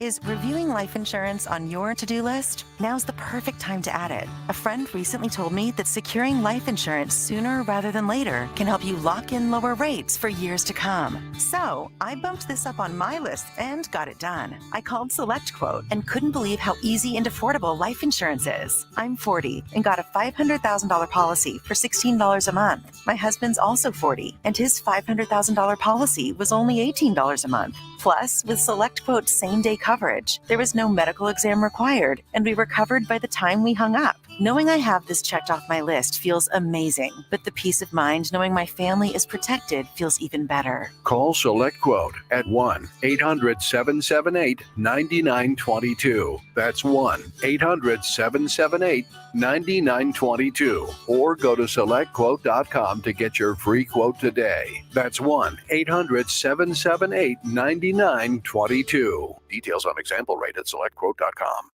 Is reviewing life insurance on your to-do list? Now's the perfect time to add it. A friend recently told me that securing life insurance sooner rather than later can help you lock in lower rates for years to come. So I bumped this up on my list and got it done. I called SelectQuote and couldn't believe how easy and affordable life insurance is. I'm 40 and got a $500,000 policy for $16 a month. My husband's also 40 and his $500,000 policy was only $18 a month. Plus, with SelectQuote's same-day coverage, there was no medical exam required, and we were covered by the time we hung up. Knowing I have this checked off my list feels amazing, but the peace of mind knowing my family is protected feels even better. Call SelectQuote at 1-800-778-9922. That's 1-800-778-9922. Or go to SelectQuote.com to get your free quote today. That's 1-800-778-9922. Details on example rate at SelectQuote.com.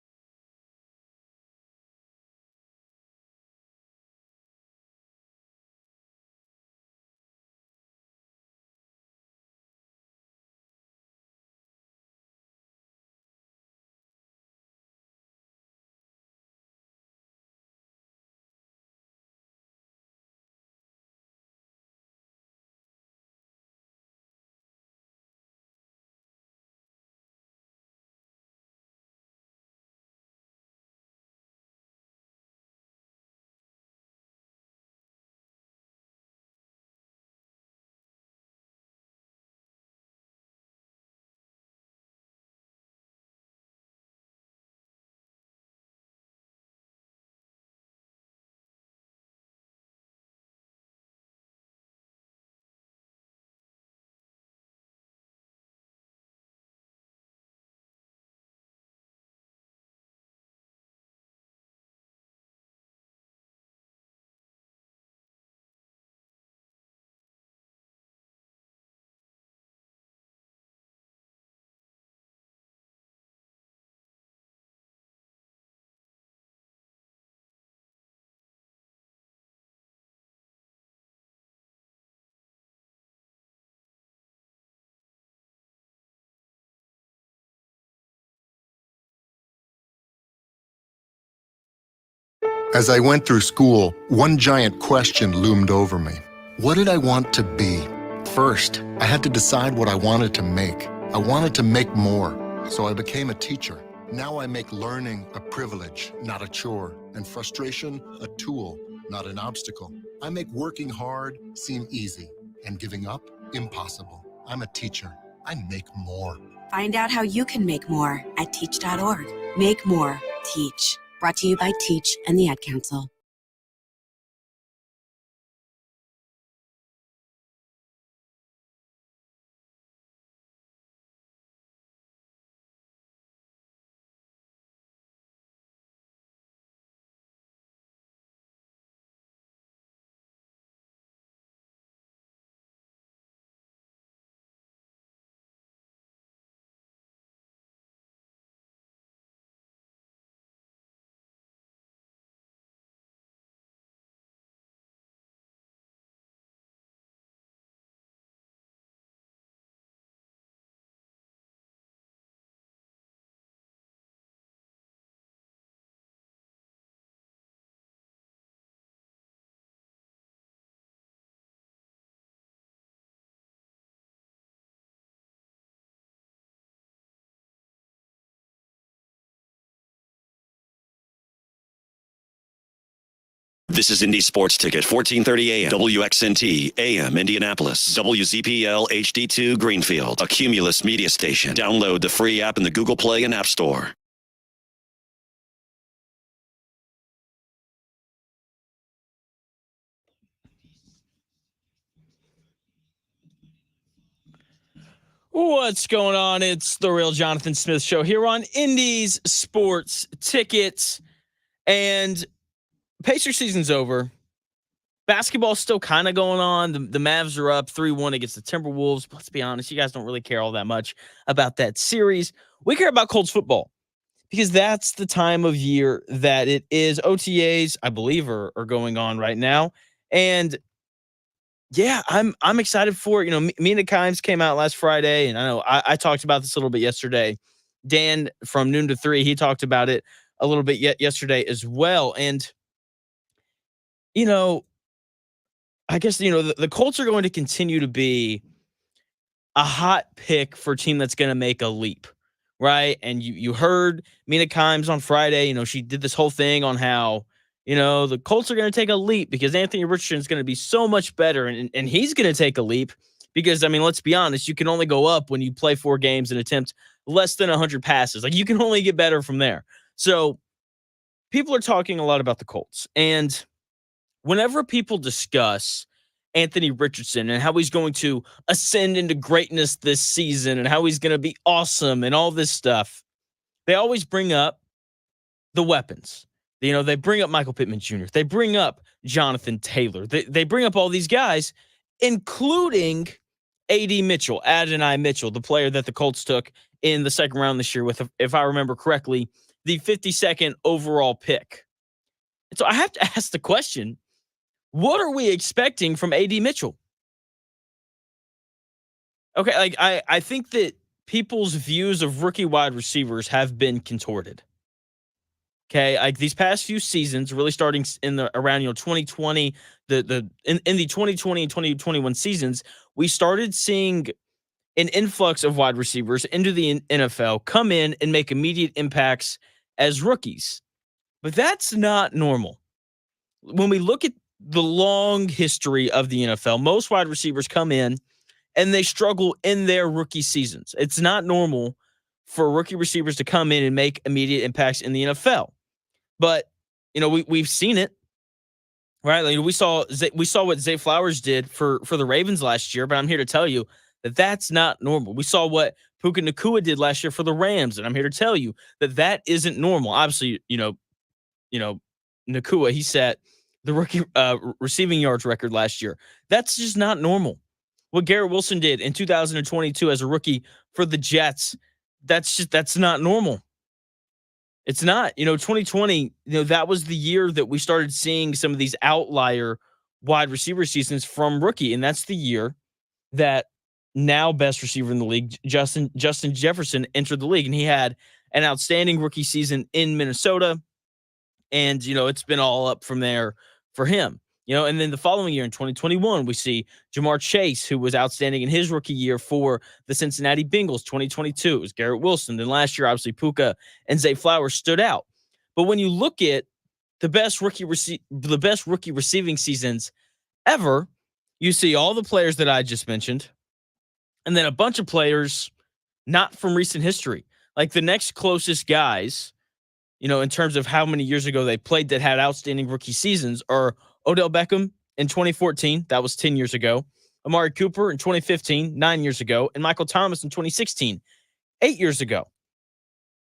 As I went through school, one giant question loomed over me. What did I want to be? First, I had to decide what I wanted to make. I wanted to make more, so I became a teacher. Now I make learning a privilege, not a chore, and frustration a tool, not an obstacle. I make working hard seem easy, and giving up impossible. I'm a teacher. I make more. Find out how you can make more at teach.org. Make more. Teach. Brought to you by Teach and the Ad Council. This is Indy Sports Ticket, 1430 AM, WXNT, AM, Indianapolis, WZPL, HD2, Greenfield, a Cumulus media station. Download the free app in the Google Play and App Store. What's going on? It's the Real Jonathan Smith Show here on Indy's Sports Tickets. And Pacer season's over. Basketball's still kind of going on. The Mavs are up 3-1 against the Timberwolves. But let's be honest, you guys don't really care all that much about that series. We care about Colts football because that's the time of year that it is. OTAs, I believe, are going on right now. And yeah, I'm excited for it. You know, Mina Kimes came out last Friday, and I know I talked about this a little bit yesterday, Dan from Noon to 3, he talked about it a little bit yesterday as well. And, you know, I guess, the Colts are going to continue to be a hot pick for a team that's going to make a leap, right? And you heard Mina Kimes on Friday. She did this whole thing on how, the Colts are going to take a leap because Anthony Richardson is going to be so much better, and he's going to take a leap because, let's be honest, you can only go up when you play 4 games and attempt less than 100 passes. Like, you can only get better from there. So people are talking a lot about the Colts, and whenever people discuss Anthony Richardson and how he's going to ascend into greatness this season and how he's going to be awesome and all this stuff, they always bring up the weapons. They bring up Michael Pittman Jr. They bring up Jonathan Taylor. They bring up all these guys, including Adonai Mitchell, the player that the Colts took in the second round this year with, if I remember correctly, the 52nd overall pick. And so I have to ask the question, what are we expecting from AD Mitchell? Okay, like I think that people's views of rookie wide receivers have been contorted. Okay, like these past few seasons, really starting in around 2020, in the 2020 and 2021 seasons, we started seeing an influx of wide receivers into the NFL come in and make immediate impacts as rookies. But that's not normal. When we look at the long history of the NFL, most wide receivers come in and they struggle in their rookie seasons. It's not normal for rookie receivers to come in and make immediate impacts in the NFL. But, we've seen it, right? Like we saw what Zay Flowers did for the Ravens last year, but I'm here to tell you that that's not normal. We saw what Puka Nacua did last year for the Rams, and I'm here to tell you that isn't normal. Obviously, Nacua, he set the rookie receiving yards record last year. That's just not normal. What Garrett Wilson did in 2022 as a rookie for the Jets, that's not normal. It's not. 2020, that was the year that we started seeing some of these outlier wide receiver seasons from rookie, and that's the year that now best receiver in the league, Justin Jefferson, entered the league, and he had an outstanding rookie season in Minnesota, and, it's been all up from there for him. And then the following year in 2021, we see Jamar Chase, who was outstanding in his rookie year for the Cincinnati Bengals. 2022, it was Garrett Wilson. Then last year, obviously, Puka and Zay Flowers stood out. But when you look at the best rookie receiving seasons ever, you see all the players that I just mentioned, and then a bunch of players not from recent history. Like the next closest guys, in terms of how many years ago they played that had outstanding rookie seasons, are Odell Beckham in 2014, that was 10 years ago. Amari Cooper in 2015, 9 years ago. And Michael Thomas in 2016, 8 years ago.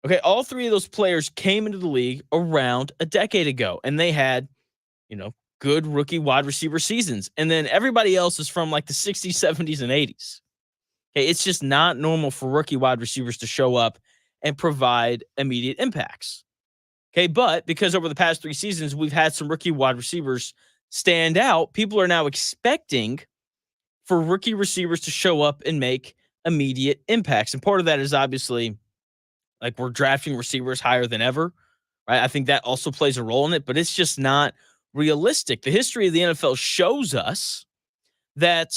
Okay, all 3 of those players came into the league around a decade ago, and they had, good rookie wide receiver seasons. And then everybody else is from like the 60s, 70s, and 80s. Okay, it's just not normal for rookie wide receivers to show up and provide immediate impacts. Okay, but because over the past 3 seasons, we've had some rookie wide receivers stand out, people are now expecting for rookie receivers to show up and make immediate impacts. And part of that is obviously like we're drafting receivers higher than ever, right? I think that also plays a role in it, but it's just not realistic. The history of the NFL shows us that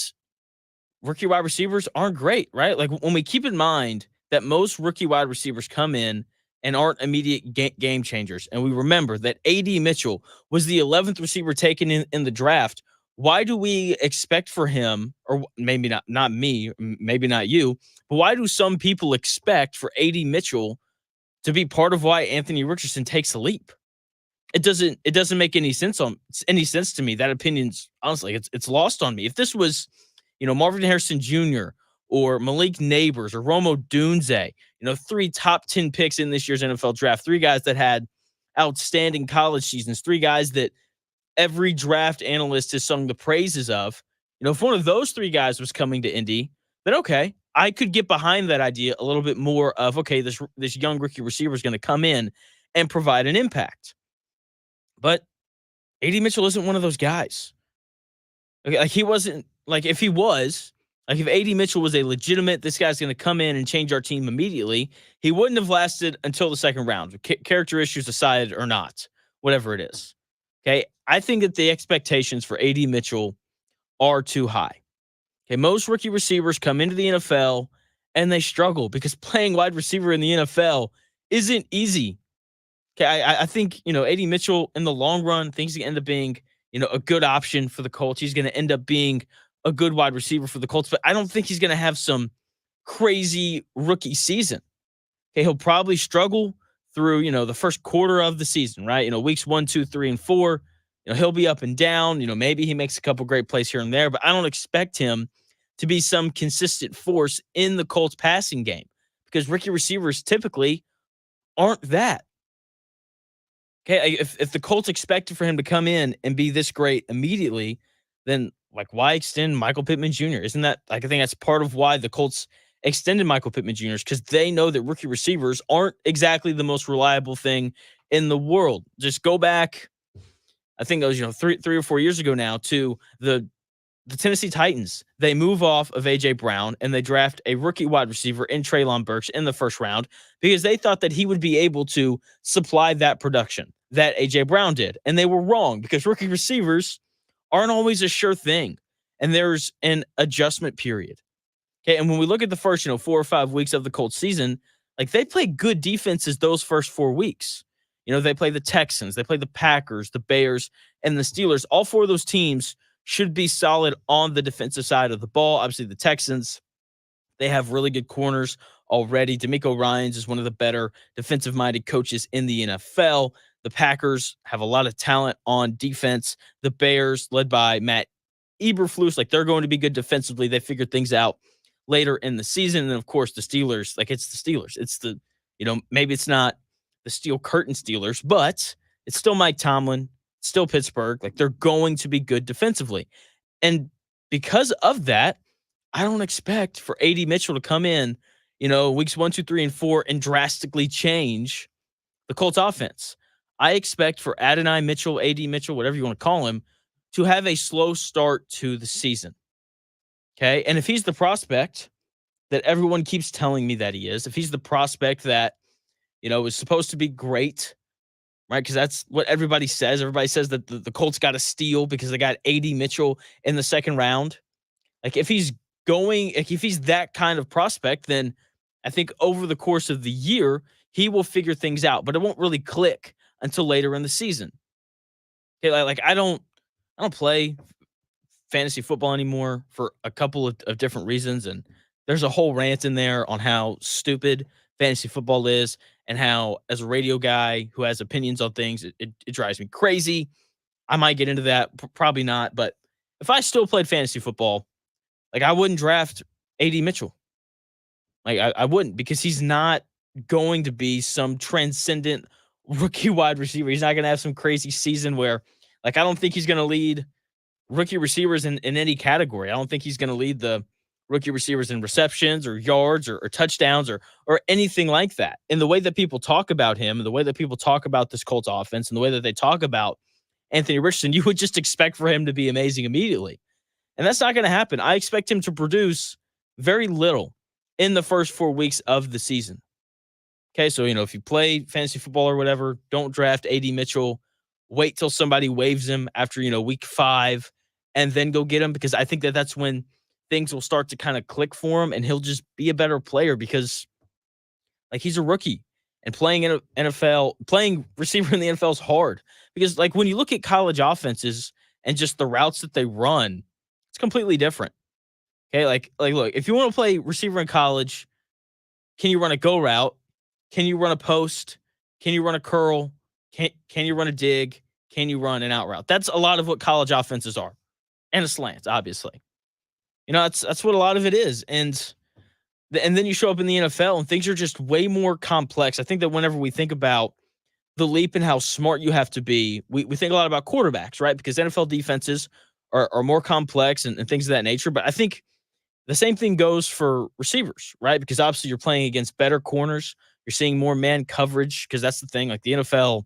rookie wide receivers aren't great, right? Like when we keep in mind that most rookie wide receivers come in and aren't immediate game changers. And we remember that AD Mitchell was the 11th receiver taken in the draft. Why do we expect for him, or maybe not me, maybe not you, but why do some people expect for AD Mitchell to be part of why Anthony Richardson takes a leap? It doesn't make any sense to me. That opinion's honestly, it's lost on me. If this was, Marvin Harrison Jr. or Malik Neighbors or Romo Dunze, 3 top 10 picks in this year's NFL draft, 3 guys that had outstanding college seasons, 3 guys that every draft analyst has sung the praises of. If one of those 3 guys was coming to Indy, then okay, I could get behind that idea a little bit more of, okay, this young rookie receiver is going to come in and provide an impact. But AD Mitchell isn't one of those guys. Okay, like he wasn't, like if he was, Like if AD Mitchell was a legitimate, this guy's going to come in and change our team immediately, he wouldn't have lasted until the second round, character issues aside or not, whatever it is. Okay. I think that the expectations for AD Mitchell are too high. Okay. Most rookie receivers come into the NFL and they struggle because playing wide receiver in the NFL isn't easy. Okay. I think, AD Mitchell in the long run, things end up being, a good option for the Colts. He's going to end up being a good wide receiver for the Colts, but I don't think he's going to have some crazy rookie season. Okay, he'll probably struggle through, the first quarter of the season, right? Weeks 1, 2, 3, and 4. He'll be up and down. Maybe he makes a couple great plays here and there, but I don't expect him to be some consistent force in the Colts passing game because rookie receivers typically aren't that. Okay, if the Colts expected for him to come in and be this great immediately, then why extend Michael Pittman Jr.? Isn't that I think that's part of why the Colts extended Michael Pittman Jr. because they know that rookie receivers aren't exactly the most reliable thing in the world. Just go back, I think it was 3 or 4 years ago now to the Tennessee Titans. They move off of A.J. Brown and they draft a rookie wide receiver in Treylon Burks in the first round because they thought that he would be able to supply that production that A.J. Brown did. And they were wrong because rookie receivers aren't always a sure thing. And there's an adjustment period. Okay. And when we look at the first, 4 or 5 weeks of the Colts season, they play good defenses those first 4 weeks. They play the Texans, they play the Packers, the Bears, and the Steelers. All 4 of those teams should be solid on the defensive side of the ball. Obviously, the Texans, they have really good corners already. DeMeco Ryans is one of the better defensive-minded coaches in the NFL. The Packers have a lot of talent on defense. The Bears, led by Matt Eberflus, they're going to be good defensively. They figured things out later in the season. And, of course, the Steelers, it's the Steelers. It's the, maybe it's not the Steel Curtain Steelers, but it's still Mike Tomlin, still Pittsburgh. They're going to be good defensively. And because of that, I don't expect for AD Mitchell to come in, weeks 1, 2, 3, and 4 and drastically change the Colts offense. I expect for Adonai Mitchell, AD Mitchell, whatever you want to call him, to have a slow start to the season. Okay. And if he's the prospect that everyone keeps telling me that he is, if he's the prospect that, is supposed to be great, right? Because that's what everybody says. Everybody says that the Colts got a steal because they got AD Mitchell in the second round. If he's that kind of prospect, then I think over the course of the year, he will figure things out, but it won't really click until later in the season. Okay, I don't play fantasy football anymore for a couple of different reasons, and there's a whole rant in there on how stupid fantasy football is and how, as a radio guy who has opinions on things, it drives me crazy. I might get into that, probably not, but if I still played fantasy football, I wouldn't draft AD Mitchell. I wouldn't, because he's not going to be some transcendent rookie wide receiver. He's not going to have some crazy season where, I don't think he's going to lead rookie receivers in any category. I don't think he's going to lead the rookie receivers in receptions or yards or touchdowns or anything like that. In the way that people talk about him, and the way that people talk about this Colts offense, and the way that they talk about Anthony Richardson, you would just expect for him to be amazing immediately. And that's not going to happen. I expect him to produce very little in the first 4 weeks of the season. Okay, so, if you play fantasy football or whatever, don't draft AD Mitchell. Wait till somebody waives him after, week 5, and then go get him, because I think that that's when things will start to kind of click for him, and he'll just be a better player because, he's a rookie. And playing receiver in the NFL is hard because, when you look at college offenses and just the routes that they run, it's completely different. Okay, look, if you want to play receiver in college, can you run a go route? Can you run a post? Can you run a curl? Can you run a dig? Can you run an out route? That's a lot of what college offenses are, and a slant, obviously. That's what a lot of it is, and then you show up in the NFL and things are just way more complex. I think that whenever we think about the leap and how smart you have to be, we think a lot about quarterbacks, right? Because NFL defenses are more complex and things of that nature. But I think the same thing goes for receivers, right? Because obviously you're playing against better corners. You're seeing more man coverage, because that's the thing. The NFL,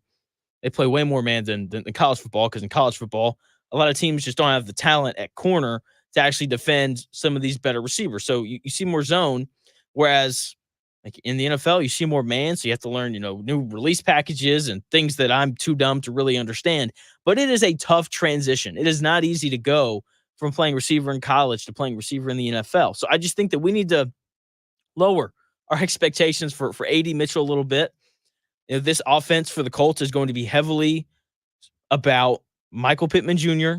they play way more man than college football, because in college football, a lot of teams just don't have the talent at corner to actually defend some of these better receivers. So you see more zone, whereas like in the NFL, you see more man. So you have to learn, new release packages and things that I'm too dumb to really understand. But it is a tough transition. It is not easy to go from playing receiver in college to playing receiver in the NFL. So I just think that we need to lower our expectations for AD Mitchell a little bit. This offense for the Colts is going to be heavily about Michael Pittman Jr.,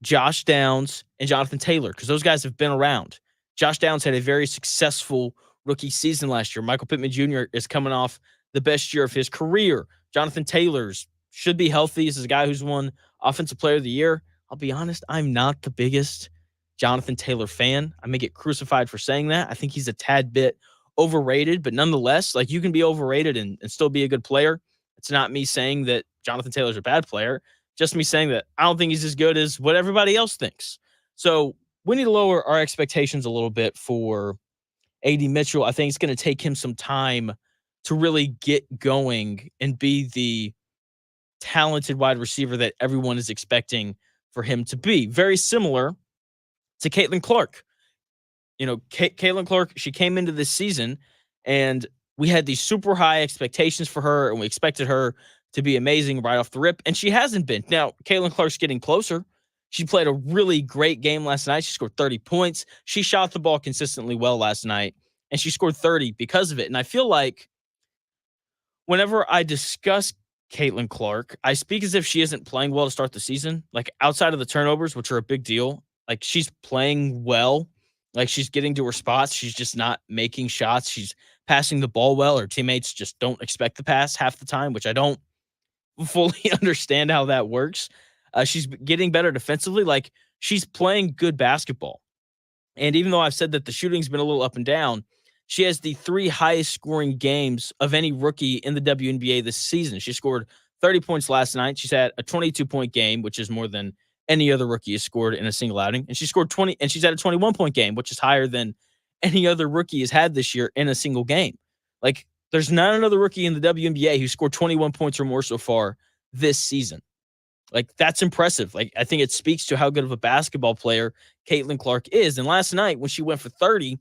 Josh Downs, and Jonathan Taylor, because those guys have been around. Josh Downs had a very successful rookie season last year. Michael Pittman Jr. is coming off the best year of his career. Jonathan Taylor's should be healthy. This is a guy who's won Offensive Player of the Year. I'll be honest, I'm not the biggest Jonathan Taylor fan. I may get crucified for saying that. I think he's a tad bit overrated, but nonetheless, like, you can be overrated and still be a good player. It's not me saying that Jonathan Taylor's a bad player, just me saying that I don't think he's as good as what everybody else thinks. So we need to lower our expectations a little bit for AD Mitchell. I think it's going to take him some time to really get going and be the talented wide receiver that everyone is expecting for him to be. Very similar to Caitlin Clark. Caitlin Clark, she came into this season and we had these super high expectations for her and we expected her to be amazing right off the rip, and she hasn't been. Now, Caitlin Clark's getting closer. She played a really great game last night. She scored 30 points. She shot the ball consistently well last night, and she scored 30 because of it. And I feel like whenever I discuss Caitlin Clark, I speak as if she isn't playing well to start the season. Like, outside of the turnovers, which are a big deal, like, she's playing well. Like, she's getting to her spots. She's just not making shots. She's passing the ball well. Her teammates just don't expect the pass half the time, which I don't fully understand how that works. She's getting better defensively. Like, she's playing good basketball. And even though I've said that the shooting's been a little up and down, she has the 3 highest scoring games of any rookie in the WNBA this season. She scored 30 points last night. She's had a 22-point game, which is more than any other rookie has scored in a single outing. And she scored 20, and she's had a 21-point game, which is higher than any other rookie has had this year in a single game. Like, there's not another rookie in the WNBA who scored 21 points or more so far this season. Like, that's impressive. Like, I think it speaks to how good of a basketball player Caitlin Clark is. And last night, when she went for 30,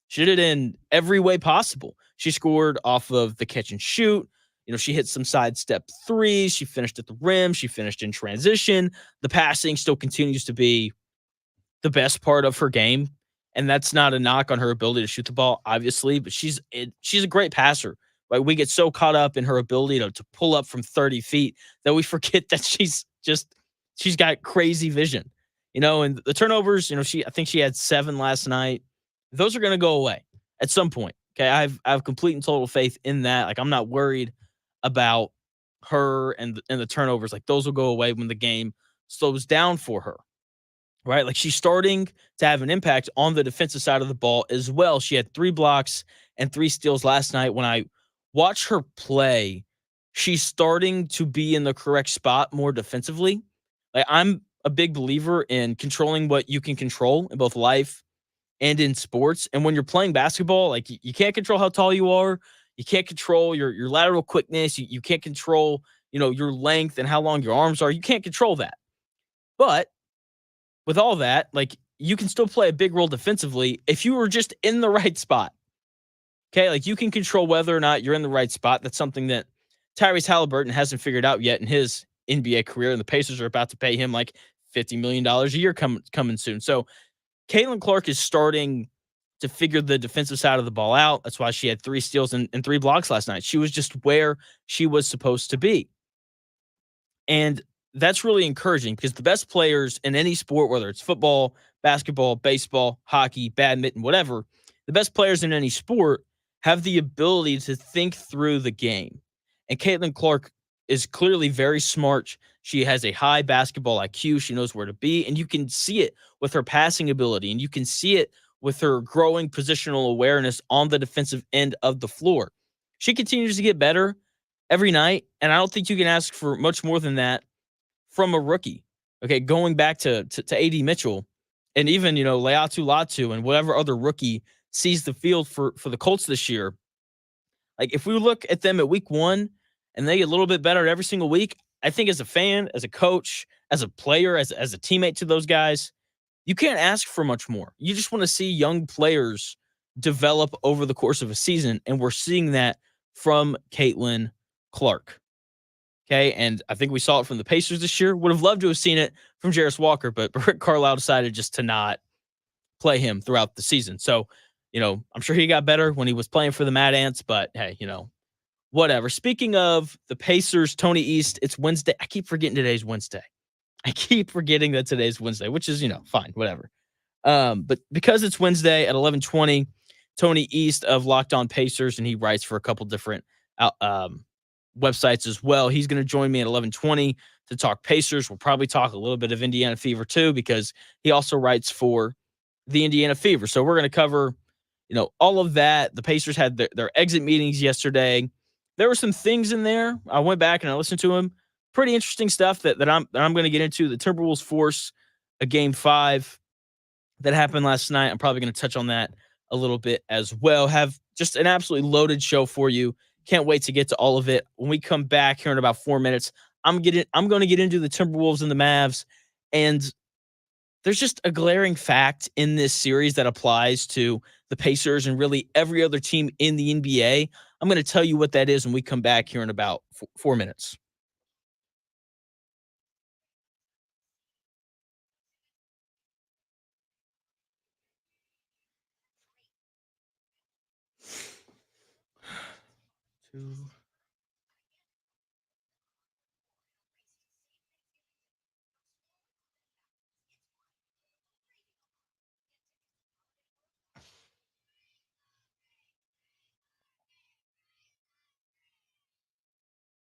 she did it in every way possible. She scored off of the catch and shoot. She hit some sidestep threes. She finished at the rim. She finished in transition. The passing still continues to be the best part of her game. And that's not a knock on her ability to shoot the ball, obviously, but she's a great passer. Like, we get so caught up in her ability to pull up from 30 feet that we forget that she's got crazy vision, and the turnovers, I think she had 7 last night. Those are going to go away at some point. Okay. I have complete and total faith in that. Like, I'm not worried about her and the turnovers. Like, those will go away when the game slows down for her. Right? Like, she's starting to have an impact on the defensive side of the ball as well. She had 3 blocks and 3 steals last night. When I watch her play, she's starting to be in the correct spot more defensively. Like, I'm a big believer in controlling what you can control in both life and in sports. And when you're playing basketball, like, you can't control how tall you are. You can't control your lateral quickness. You can't control, your length and how long your arms are. You can't control that. But with all that, like, you can still play a big role defensively if you were just in the right spot. Okay, like, you can control whether or not you're in the right spot. That's something that Tyrese Halliburton hasn't figured out yet in his NBA career, and the Pacers are about to pay him like $50 million a year coming soon. So Caitlin Clark is starting to figure the defensive side of the ball out. That's why she had 3 steals and 3 blocks last night. She was just where she was supposed to be. And that's really encouraging, because the best players in any sport, whether it's football, basketball, baseball, hockey, badminton, whatever, the best players in any sport have the ability to think through the game. And Caitlin Clark is clearly very smart. She has a high basketball IQ. She knows where to be. And you can see it with her passing ability. And you can see it with her growing positional awareness on the defensive end of the floor. She continues to get better every night. And I don't think you can ask for much more than that from a rookie. Okay, going back to AD Mitchell and even, Leatu Latu and whatever other rookie sees the field for the Colts this year. Like, if we look at them at week 1 and they get a little bit better every single week, I think as a fan, as a coach, as a player, as a teammate to those guys, You can't ask for much more. You just want to see young players develop over the course of a season, and we're seeing that from Caitlin Clark. Okay, and I think we saw it from the Pacers this year. Would have loved to have seen it from Jarris Walker, but Rick Carlisle decided just to not play him throughout the season. So, I'm sure he got better when he was playing for the Mad Ants, but hey, whatever. Speaking of the Pacers, Tony East, it's Wednesday. I keep forgetting today's Wednesday. I keep forgetting that today's Wednesday, which is, fine, whatever. But because it's Wednesday at 11:20, Tony East of Locked On Pacers, and he writes for a couple different websites as well. He's going to join me at 11:20 to talk Pacers. We'll probably talk a little bit of Indiana Fever too, because he also writes for the Indiana Fever. So we're going to cover, all of that. The Pacers had their exit meetings yesterday. There were some things in there. I went back and I listened to him. Pretty interesting stuff that I'm going to get into. The Timberwolves force a game 5 that happened last night. I'm probably going to touch on that a little bit as well. Have just an absolutely loaded show for you. Can't wait to get to all of it. When we come back here in about 4 minutes, I'm going to get into the Timberwolves and the Mavs. And there's just a glaring fact in this series that applies to the Pacers and really every other team in the NBA. I'm going to tell you what that is when we come back here in about 4 minutes. Two.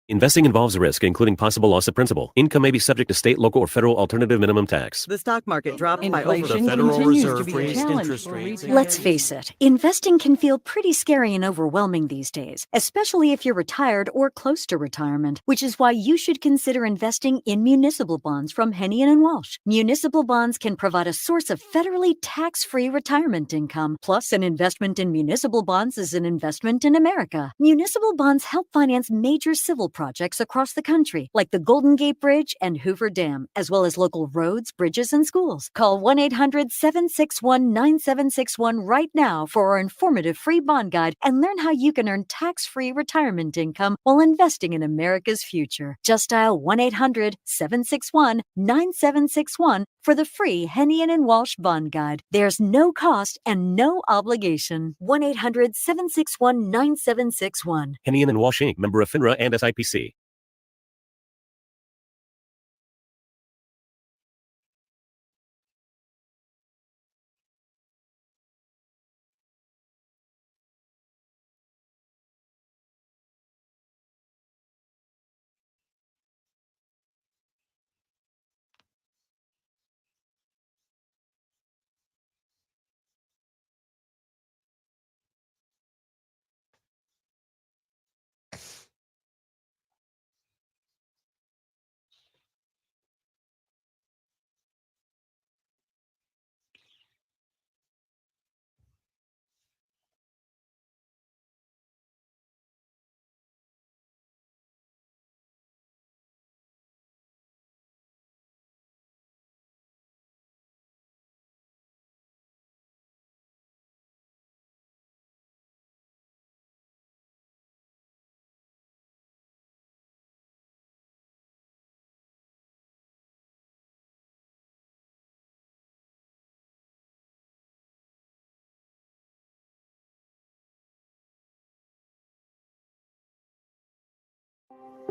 Investing involves risk, including possible loss of principal. Income may be subject to state, local, or federal alternative minimum tax. The stock market dropped by over Inflation the Federal continues to Reserve be a raised challenge interest for rates. Let's face it, investing can feel pretty scary and overwhelming these days, especially if you're retired or close to retirement, which is why you should consider investing in municipal bonds from Henny and Walsh. Municipal bonds can provide a source of federally tax-free retirement income, plus an investment in municipal bonds is an investment in America. Municipal bonds help finance major civil projects across the country, like the Golden Gate Bridge and Hoover Dam, as well as local roads, bridges, and schools. Call 1-800-761-9761 right now for our informative free bond guide and learn how you can earn tax-free retirement income while investing in America's future. Just dial 1-800-761-9761 for the free Henny and Walsh bond guide. There's no cost and no obligation. 1-800-761-9761. Henny and Walsh Inc., member of FINRA and SIPC.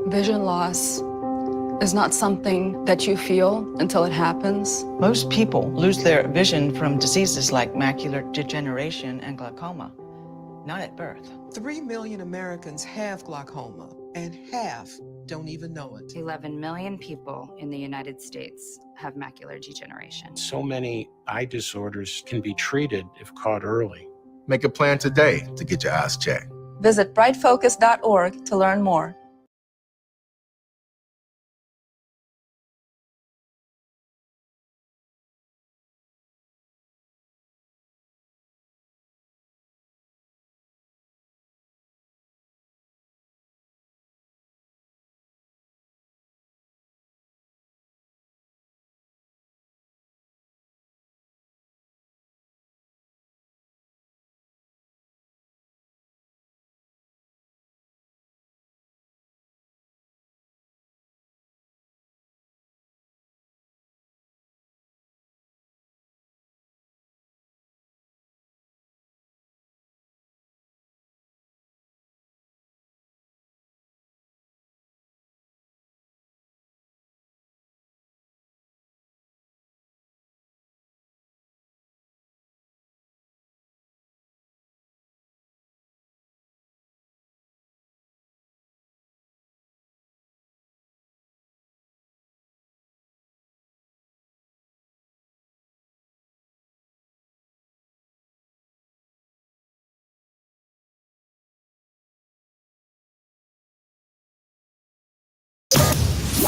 Vision loss is not something that you feel until it happens. Most people lose their vision from diseases like macular degeneration and glaucoma, not at birth. 3 million Americans have glaucoma, and half don't even know it. 11 million people in the United States have macular degeneration. So many eye disorders can be treated if caught early. Make a plan today to get your eyes checked. Visit brightfocus.org to learn more.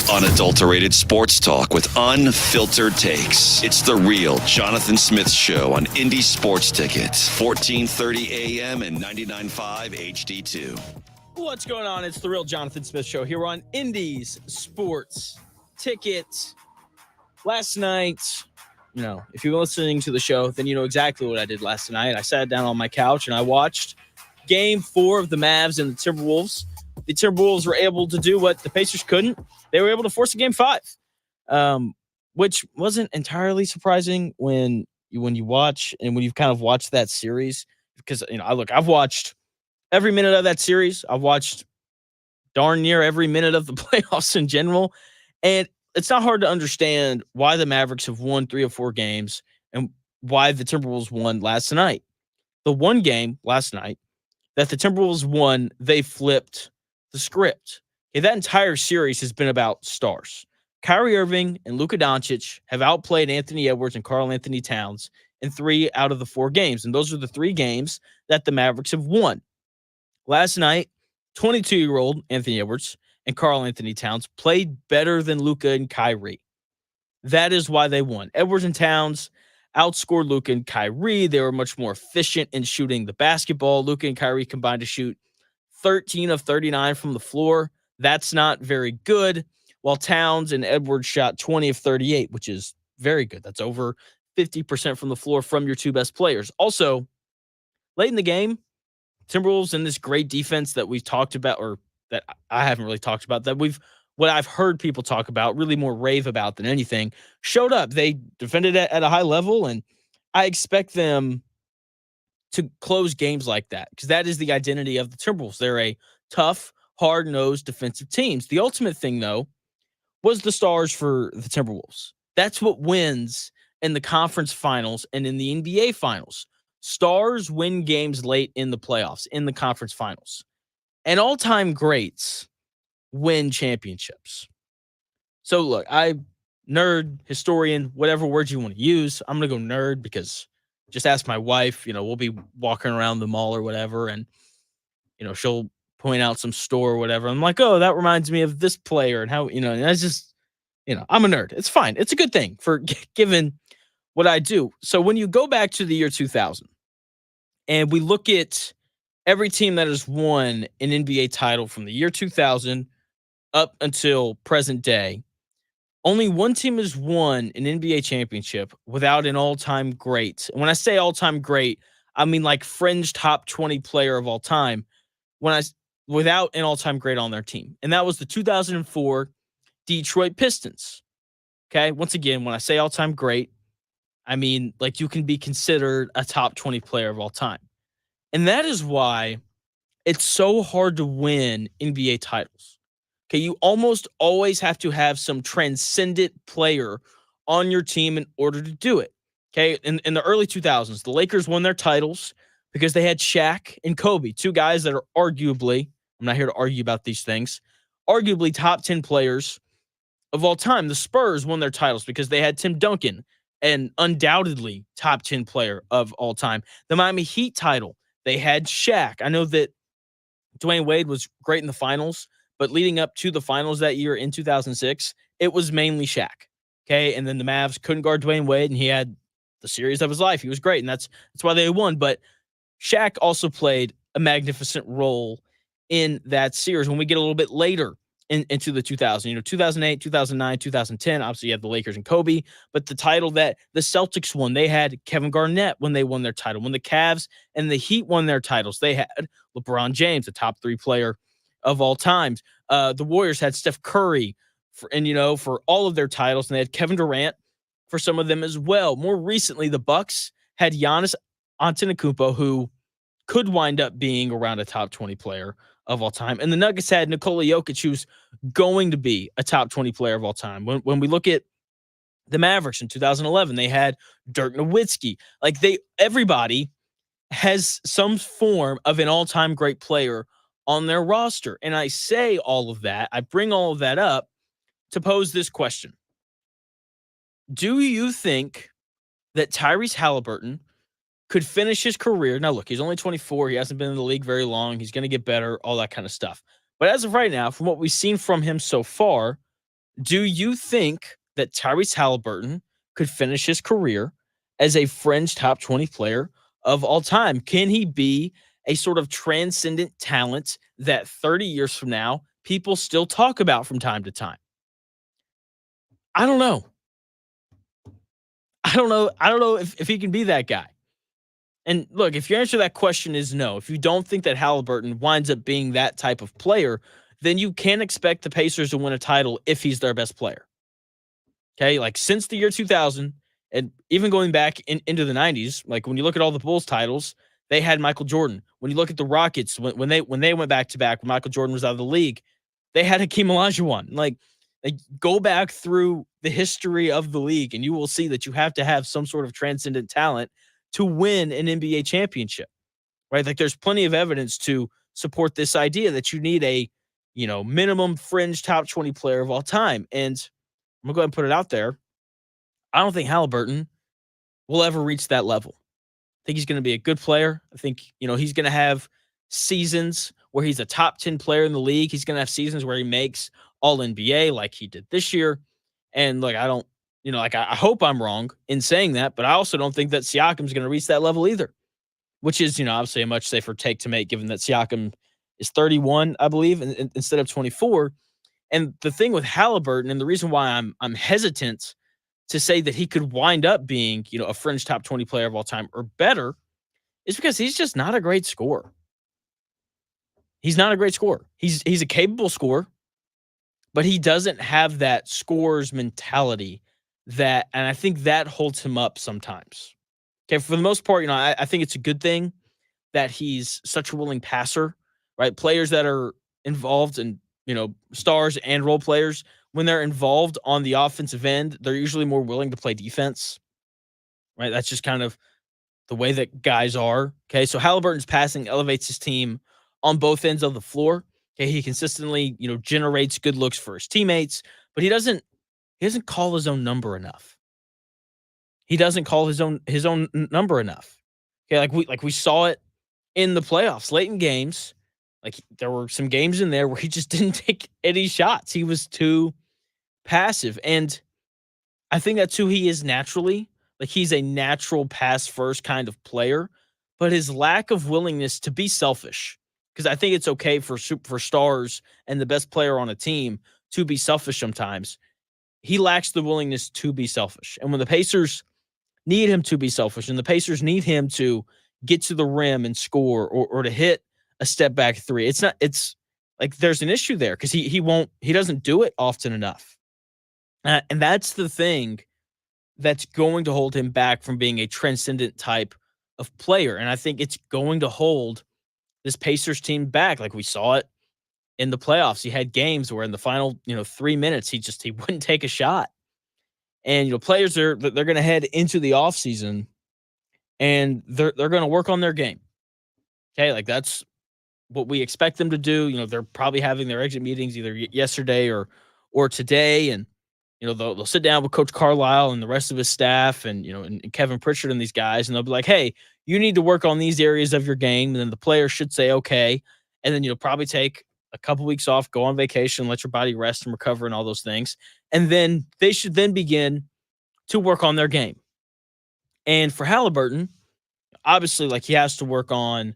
Unadulterated sports talk with unfiltered takes. It's the Real Jonathan Smith Show on Indy Sports Tickets, 1430 AM and 99.5 HD2. What's going on? It's the Real Jonathan Smith Show here on Indy's Sports Tickets. Last night, if you've been listening to the show, then you know exactly what I did last night. I sat down on my couch and I watched Game 4 of the Mavs and the Timberwolves. The Timberwolves were able to do what the Pacers couldn't. They were able to force a Game 5, which wasn't entirely surprising when you watch and when you've kind of watched that series. Because, I've watched every minute of that series. I've watched darn near every minute of the playoffs in general. And it's not hard to understand why the Mavericks have won 3 or 4 games and why the Timberwolves won last night. The one game last night that the Timberwolves won, they flipped the script. Okay, that entire series has been about stars. Kyrie Irving and Luka Doncic have outplayed Anthony Edwards and Karl Anthony Towns in 3 out of the 4 games. And those are the 3 games that the Mavericks have won. Last night, 22-year-old Anthony Edwards and Karl Anthony Towns played better than Luka and Kyrie. That is why they won. Edwards and Towns outscored Luka and Kyrie. They were much more efficient in shooting the basketball. Luka and Kyrie combined to shoot 13 of 39 from the floor. That's not very good. While Towns and Edwards shot 20 of 38, which is very good. That's over 50% from the floor from your 2 best players. Also, late in the game, Timberwolves in this great defense that we've talked about, or that I haven't really talked about, what I've heard people talk about, really more rave about than anything, showed up. They defended at a high level, and I expect them to close games like that because that is the identity of the Timberwolves. They're a tough, hard-nosed defensive team. The ultimate thing, though, was the stars for the Timberwolves. That's what wins in the conference finals and in the NBA finals. Stars win games late in the playoffs, in the conference finals. And all-time greats win championships. So, look, nerd, historian, whatever words you want to use, I'm going to go nerd because just ask my wife. We'll be walking around the mall or whatever, and, she'll point out some store or whatever. I'm like, oh, that reminds me of this player and how, and that's just, I'm a nerd. It's fine. It's a good thing for given what I do. So when you go back to the year 2000 and we look at every team that has won an NBA title from the year 2000 up until present day, only one team has won an NBA championship without an all-time great. And when I say all-time great, I mean like fringe top 20 player of all time without an all-time great on their team. And that was the 2004 Detroit Pistons. Okay? Once again, when I say all-time great, I mean like you can be considered a top 20 player of all time. And that is why it's so hard to win NBA titles. Okay, you almost always have to have some transcendent player on your team in order to do it. Okay, in the early 2000s, the Lakers won their titles because they had Shaq and Kobe, 2 guys that are arguably, I'm not here to argue about these things, arguably top 10 players of all time. The Spurs won their titles because they had Tim Duncan, an undoubtedly top 10 player of all time. The Miami Heat title, they had Shaq. I know that Dwayne Wade was great in the finals, but leading up to the finals that year in 2006, it was mainly Shaq. Okay, and then the Mavs couldn't guard Dwayne Wade, and he had the series of his life. He was great, and that's why they won. But Shaq also played a magnificent role in that series. When we get a little bit later into the 2000s, 2008, 2009, 2010, obviously you had the Lakers and Kobe, but the title that the Celtics won, they had Kevin Garnett when they won their title. When the Cavs and the Heat won their titles, they had LeBron James, a top 3 player of all times. The Warriors had Steph Curry for all of their titles, and they had Kevin Durant for some of them as well. More recently, the Bucks had Giannis Antetokounmpo, who could wind up being around a top 20 player of all time. And the Nuggets had Nikola Jokic, who's going to be a top 20 player of all time. When we look at the Mavericks in 2011, they had Dirk Nowitzki. Everybody has some form of an all-time great player on their roster. And I say all of that, I bring all of that up to pose this question. Do you think that Tyrese Halliburton could finish his career? Now, look, he's only 24. He hasn't been in the league very long. He's going to get better, all that kind of stuff. But as of right now, from what we've seen from him so far, Do you think that Tyrese Halliburton could finish his career as a fringe top 20 player of all time? Can he be a sort of transcendent talent that 30 years from now, people still talk about from time to time? I don't know. I don't know if he can be that guy. And look, if your answer to that question is no, if you don't think that Halliburton winds up being that type of player, then you can expect the Pacers to win a title if he's their best player. Okay, like since the year 2000, and even going back into the 90s, like when you look at all the Bulls titles, they had Michael Jordan. When you look at the Rockets, when they went back to back, when Michael Jordan was out of the league, they had Hakeem Olajuwon. Like go back through the history of the league, and you will see that you have to have some sort of transcendent talent to win an NBA championship, right? Like there's plenty of evidence to support this idea that you need a, minimum fringe top 20 player of all time. And I'm gonna go ahead and put it out there. I don't think Halliburton will ever reach that level. I think he's going to be a good player. I think, he's going to have seasons where he's a top 10 player in the league. He's going to have seasons where he makes all NBA like he did this year. And look, I don't, I hope I'm wrong in saying that, but I also don't think that Siakam's going to reach that level either, which is, obviously a much safer take to make given that Siakam is 31, I believe, instead of 24. And the thing with Halliburton, and the reason why I'm hesitant to say that he could wind up being, a fringe top 20 player of all time or better, is because he's just not a great scorer. He's not a great scorer. He's a capable scorer, but he doesn't have that scorer's mentality and I think that holds him up sometimes. Okay, for the most part, I think it's a good thing that he's such a willing passer, right? Players that are involved in, stars and role players, when they're involved on the offensive end, they're usually more willing to play defense, right? That's just kind of the way that guys are. Okay, so Halliburton's passing elevates his team on both ends of the floor. Okay, he consistently, generates good looks for his teammates, but he doesn't call his own number enough. He doesn't call his own number enough. Okay, like we saw it in the playoffs, late in games. Like there were some games in there where he just didn't take any shots. He was too passive. And I think that's who he is naturally. Like he's a natural pass first kind of player, but his lack of willingness to be selfish, because I think it's okay for stars and the best player on a team to be selfish sometimes. He lacks the willingness to be selfish. And when the Pacers need him to be selfish and the Pacers need him to get to the rim and score or to hit a step back three, it's like there's an issue there because he doesn't do it often enough. And that's the thing that's going to hold him back from being a transcendent type of player. And I think it's going to hold this Pacers team back. Like we saw it in the playoffs. He had games where in the final, 3 minutes, he wouldn't take a shot. And, players they're going to head into the offseason and they're going to work on their game. Okay. Like that's what we expect them to do. They're probably having their exit meetings either yesterday or today. And, they'll sit down with Coach Carlisle and the rest of his staff and, and Kevin Pritchard and these guys, and they'll be like, hey, you need to work on these areas of your game. And then the players should say, okay. And then you'll probably take a couple weeks off, go on vacation, let your body rest and recover and all those things. And then they should then begin to work on their game. And for Halliburton, obviously, like he has to work on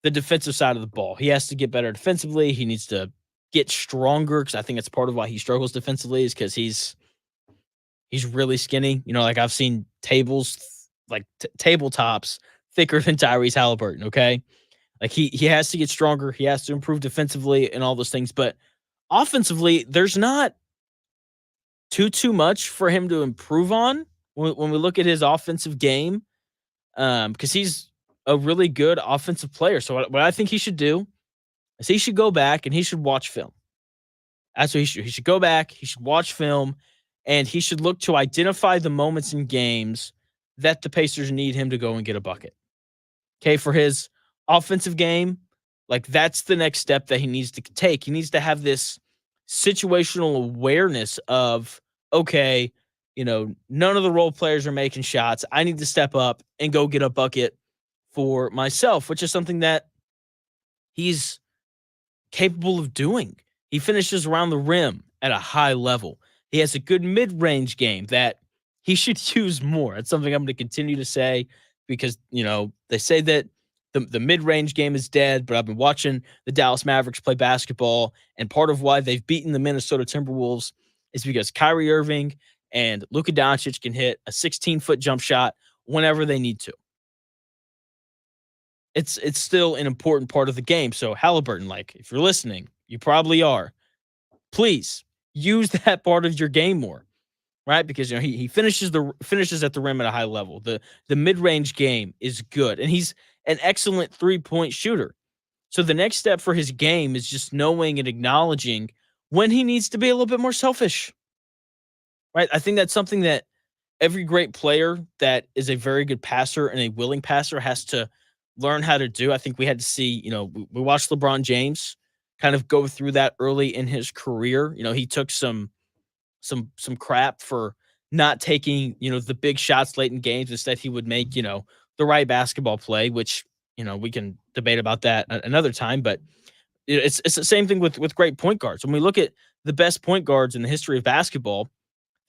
the defensive side of the ball. He has to get better defensively. He needs to get stronger because I think it's part of why he struggles defensively is because he's really skinny. Like I've seen tabletops thicker than Tyrese Halliburton, okay? Like he has to get stronger. He has to improve defensively and all those things. But offensively, there's not too much for him to improve on when we look at his offensive game because he's a really good offensive player. So what I think he should do is he should go back and he should watch film. That's what he should. He should go back, he should watch film, and he should look to identify the moments in games that the Pacers need him to go and get a bucket. Okay, for his offensive game, like that's the next step that he needs to take. He needs to have this situational awareness of, okay, none of the role players are making shots. I need to step up and go get a bucket for myself, which is something that he's capable of doing. He finishes around the rim at a high level. He has a good mid-range game that he should use more. It's something I'm going to continue to say because, they say that the mid-range game is dead, but I've been watching the Dallas Mavericks play basketball, and part of why they've beaten the Minnesota Timberwolves is because Kyrie Irving and Luka Doncic can hit a 16-foot jump shot whenever they need to. It's still an important part of the game. So Halliburton, if you're listening, you probably are. Please use that part of your game more, right? Because he finishes at the rim at a high level. The mid-range game is good, and he's an excellent three-point shooter. So the next step for his game is just knowing and acknowledging when he needs to be a little bit more selfish, right? I think that's something that every great player that is a very good passer and a willing passer has to learn how to do. I think we had to see, we watched LeBron James kind of go through that early in his career. He took some crap for not taking, the big shots late in games. Instead, he would make, the right basketball play, which, we can debate about that another time, but it's the same thing with great point guards. When we look at the best point guards in the history of basketball,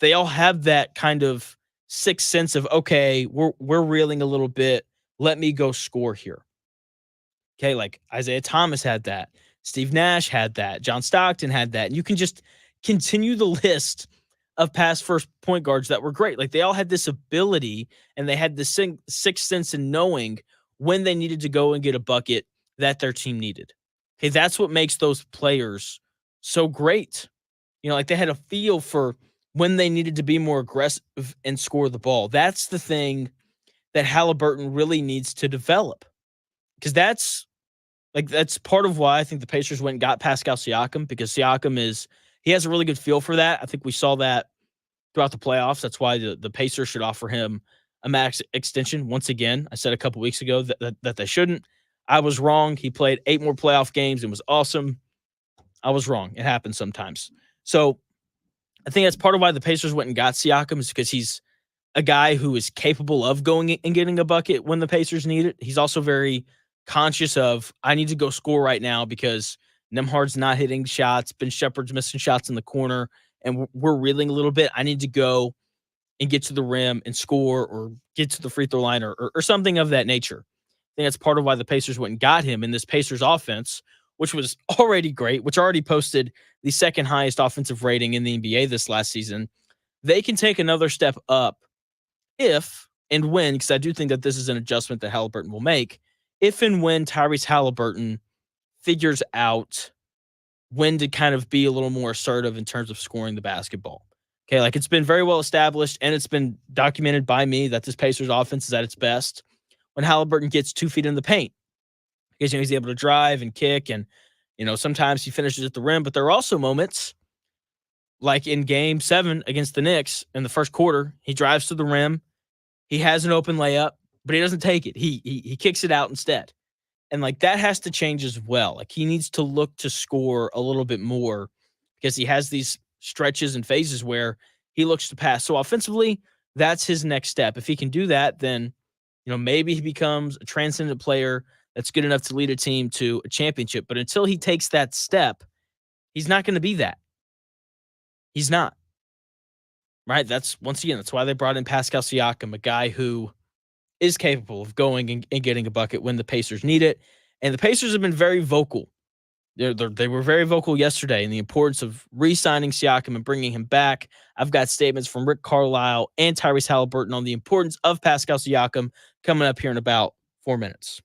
they all have that kind of sixth sense of, okay, we're reeling a little bit. Let me go score here. Okay, like Isaiah Thomas had that. Steve Nash had that. John Stockton had that. And you can just continue the list of past first point guards that were great. Like they all had this ability and they had the sixth sense in knowing when they needed to go and get a bucket that their team needed. Okay, that's what makes those players so great. They had a feel for when they needed to be more aggressive and score the ball. That's the thing that Halliburton really needs to develop. Because that's part of why I think the Pacers went and got Pascal Siakam, because Siakam he has a really good feel for that. I think we saw that throughout the playoffs. That's why the Pacers should offer him a max extension. Once again, I said a couple weeks ago that they shouldn't. I was wrong. He played 8 more playoff games and was awesome. I was wrong. It happens sometimes. So I think that's part of why the Pacers went and got Siakam, is because he's a guy who is capable of going and getting a bucket when the Pacers need it. He's also very conscious of, I need to go score right now because Nemhard's not hitting shots. Ben Shepherd's missing shots in the corner, and we're reeling a little bit. I need to go and get to the rim and score or get to the free throw line or something of that nature. I think that's part of why the Pacers went and got him in this Pacers offense, which was already great, which already posted the second highest offensive rating in the NBA this last season. They can take another step up if and when, because I do think that this is an adjustment that Halliburton will make, if and when Tyrese Halliburton figures out when to kind of be a little more assertive in terms of scoring the basketball. Okay, it's been very well established, and it's been documented by me that this Pacers offense is at its best when Halliburton gets 2 feet in the paint. Because he's able to drive and kick, and sometimes he finishes at the rim, but there are also moments like in game 7 against the Knicks in the first quarter, he drives to the rim, he has an open layup, but he doesn't take it. He kicks it out instead. And that has to change as well. He needs to look to score a little bit more because he has these stretches and phases where he looks to pass. So offensively, that's his next step. If he can do that, then maybe he becomes a transcendent player that's good enough to lead a team to a championship. But until he takes that step, he's not going to be that. He's not. Right? That's why they brought in Pascal Siakam, a guy who is capable of going and getting a bucket when the Pacers need it. And the Pacers have been very vocal. They were very vocal yesterday in the importance of re-signing Siakam and bringing him back. I've got statements from Rick Carlisle and Tyrese Halliburton on the importance of Pascal Siakam coming up here in about 4 minutes.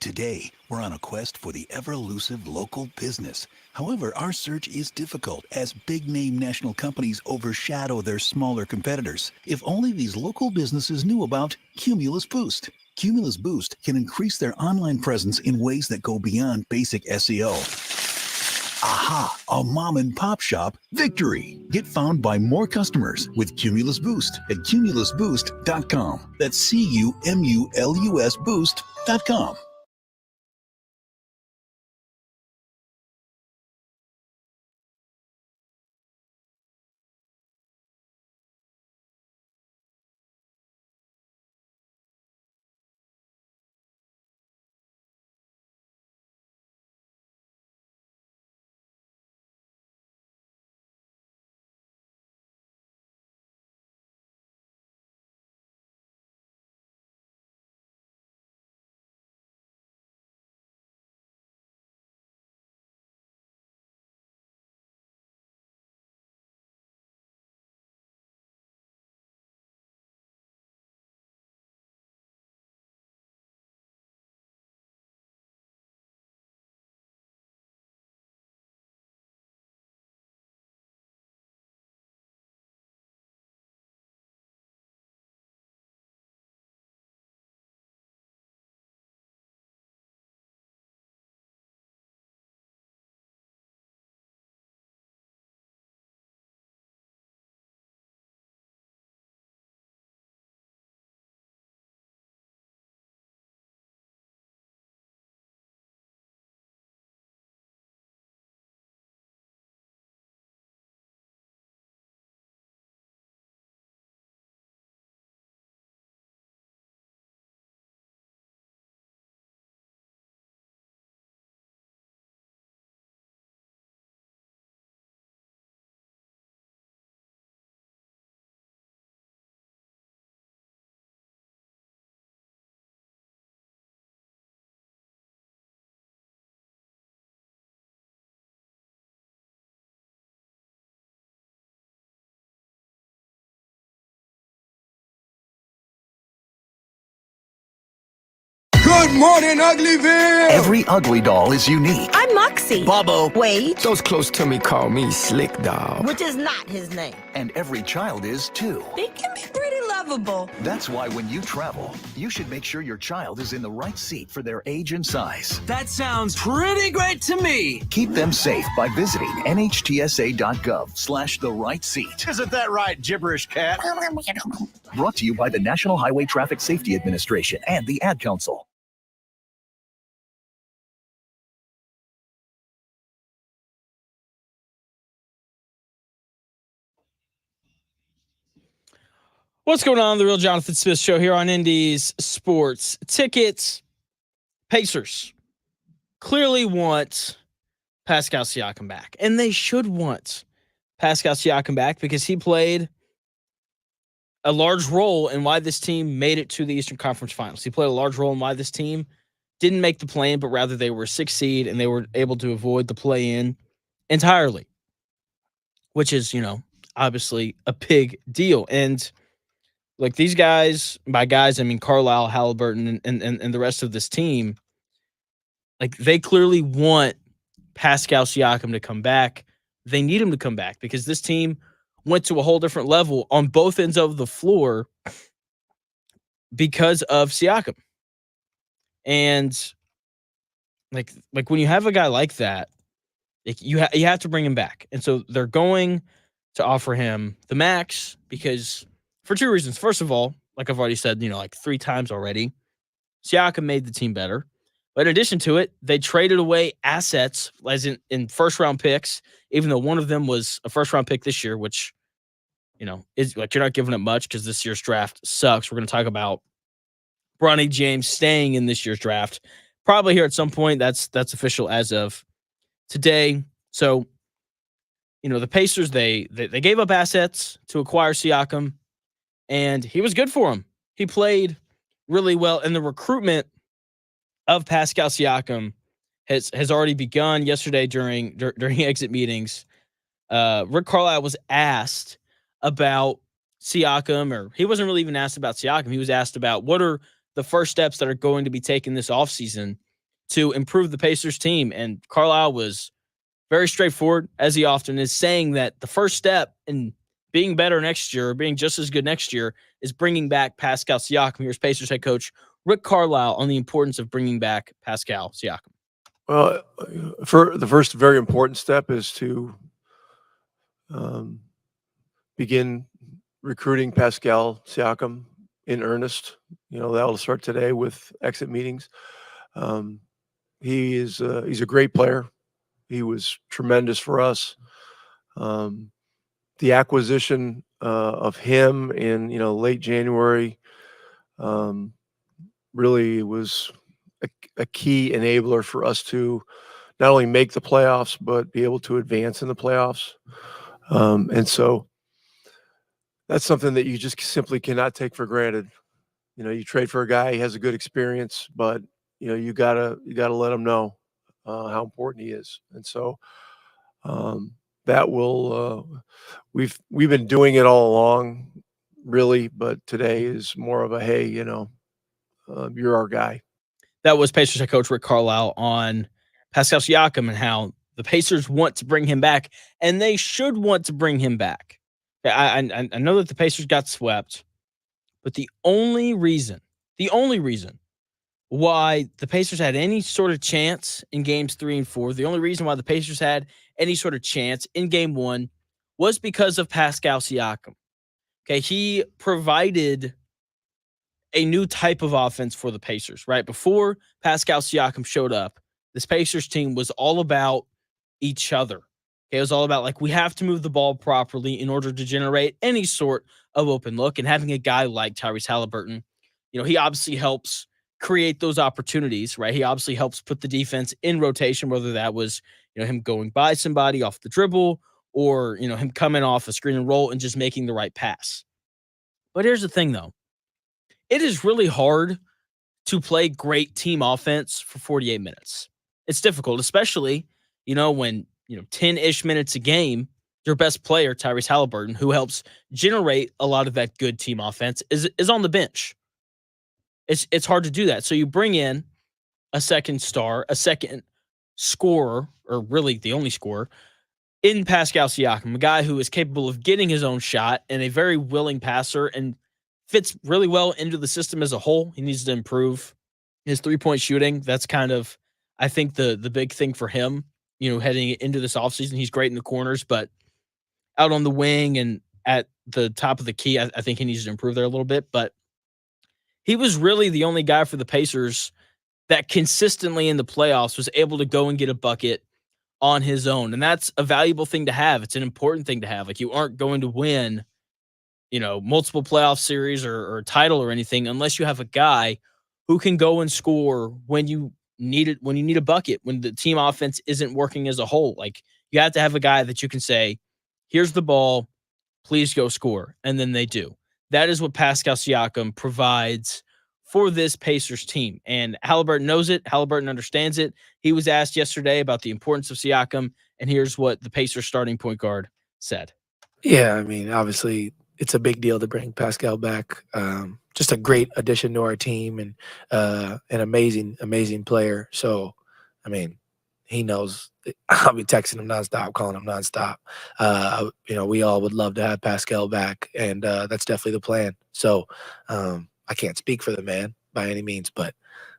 Today, we're on a quest for the ever-elusive local business. However, our search is difficult as big-name national companies overshadow their smaller competitors. If only these local businesses knew about Cumulus Boost. Cumulus Boost can increase their online presence in ways that go beyond basic SEO. Aha, a mom and pop shop victory. Get found by more customers with Cumulus Boost at cumulusboost.com. That's CUMULUS boost.com. Good morning, Uglyville! Every ugly doll is unique. I'm Moxie. Bubble. Wait. Those close to me call me Slick Doll. Which is not his name. And every child is too. They can be pretty lovable. That's why when you travel, you should make sure your child is in the right seat for their age and size. That sounds pretty great to me. Keep them safe by visiting nhtsa.gov/the right seat. Isn't that right, gibberish cat? Brought to you by the National Highway Traffic Safety Administration and the Ad Council. What's going on? The Real Jonathan Smith Show here on Indy's Sports Tickets. Pacers clearly want Pascal Siakam back, and they should want Pascal Siakam back because he played a large role in why this team made it to the Eastern Conference Finals. He played a large role in why this team didn't make the play-in, but rather they were a 6th seed and they were able to avoid the play-in entirely, which is, obviously a big deal. And like these guys, by guys, I mean Carlisle, Halliburton, and the rest of this team, like they clearly want Pascal Siakam to come back. They need him to come back because this team went to a whole different level on both ends of the floor because of Siakam. And like when you have a guy like that, you have to bring him back. And so they're going to offer him the max because for two reasons. First of all, like I've already said, like 3 times already, Siakam made the team better. But in addition to it, they traded away assets as in first-round picks, even though one of them was a first-round pick this year, which, is like you're not giving it much because this year's draft sucks. We're going to talk about Bronny James staying in this year's draft. Probably here at some point. That's official as of today. So, the Pacers, they gave up assets to acquire Siakam. And he was good for him. He played really well. And the recruitment of Pascal Siakam has already begun yesterday during exit meetings. Rick Carlisle was asked about Siakam, or he wasn't really even asked about Siakam. He was asked about what are the first steps that are going to be taken this offseason to improve the Pacers team. And Carlisle was very straightforward, as he often is, saying that the first step in being better next year, or being just as good next year, is bringing back Pascal Siakam. Here's Pacers head coach Rick Carlisle on the importance of bringing back Pascal Siakam. Well, for the first very important step is to begin recruiting Pascal Siakam in earnest. That'll start today with exit meetings. He's a great player. He was tremendous for us. The acquisition of him in late January really was a key enabler for us to not only make the playoffs but be able to advance in the playoffs. And so that's something that you just simply cannot take for granted. You trade for a guy, he has a good experience, but you gotta let him know how important he is. And so that will we've been doing it all along, really, but today is more of a hey, you're our guy. That was Pacers head coach Rick Carlisle on Pascal Siakam and how the Pacers want to bring him back, and they should want to bring him back. I know that the Pacers got swept, but the only reason why the Pacers had any sort of chance in games 3 and 4, the only reason why the Pacers had any sort of chance in game 1 was because of Pascal Siakam. Okay, he provided a new type of offense for the Pacers, right? Before Pascal Siakam showed up, this Pacers team was all about each other. Okay, it was all about, we have to move the ball properly in order to generate any sort of open look. And having a guy like Tyrese Halliburton, he obviously helps create those opportunities, right? He obviously helps put the defense in rotation, whether that was, him going by somebody off the dribble or, him coming off a screen and roll and just making the right pass. But here's the thing, though. It is really hard to play great team offense for 48 minutes. It's difficult, especially, when, 10-ish minutes a game, your best player, Tyrese Halliburton, who helps generate a lot of that good team offense, is on the bench. It's hard to do that. So you bring in a second star, a second scorer, or really the only scorer, in Pascal Siakam, a guy who is capable of getting his own shot and a very willing passer and fits really well into the system as a whole. He needs to improve his three-point shooting. That's kind of, I think, the big thing for him, heading into this offseason. He's great in the corners, but out on the wing and at the top of the key, I think he needs to improve there a little bit. But he was really the only guy for the Pacers that consistently in the playoffs was able to go and get a bucket on his own. And that's a valuable thing to have. It's an important thing to have. You aren't going to win multiple playoff series or a title or anything unless you have a guy who can go and score when you need it, when you need a bucket, when the team offense isn't working as a whole. You have to have a guy that you can say, here's the ball, please go score. And then they do. That is what Pascal Siakam provides for this Pacers team. And Halliburton knows it. Halliburton understands it. He was asked yesterday about the importance of Siakam, and here's what the Pacers starting point guard said. Yeah, obviously, it's a big deal to bring Pascal back. Just a great addition to our team and an amazing player. So, he knows I'll be texting him nonstop, calling him nonstop. We all would love to have Pascal back, and that's definitely the plan. So I can't speak for the man by any means, but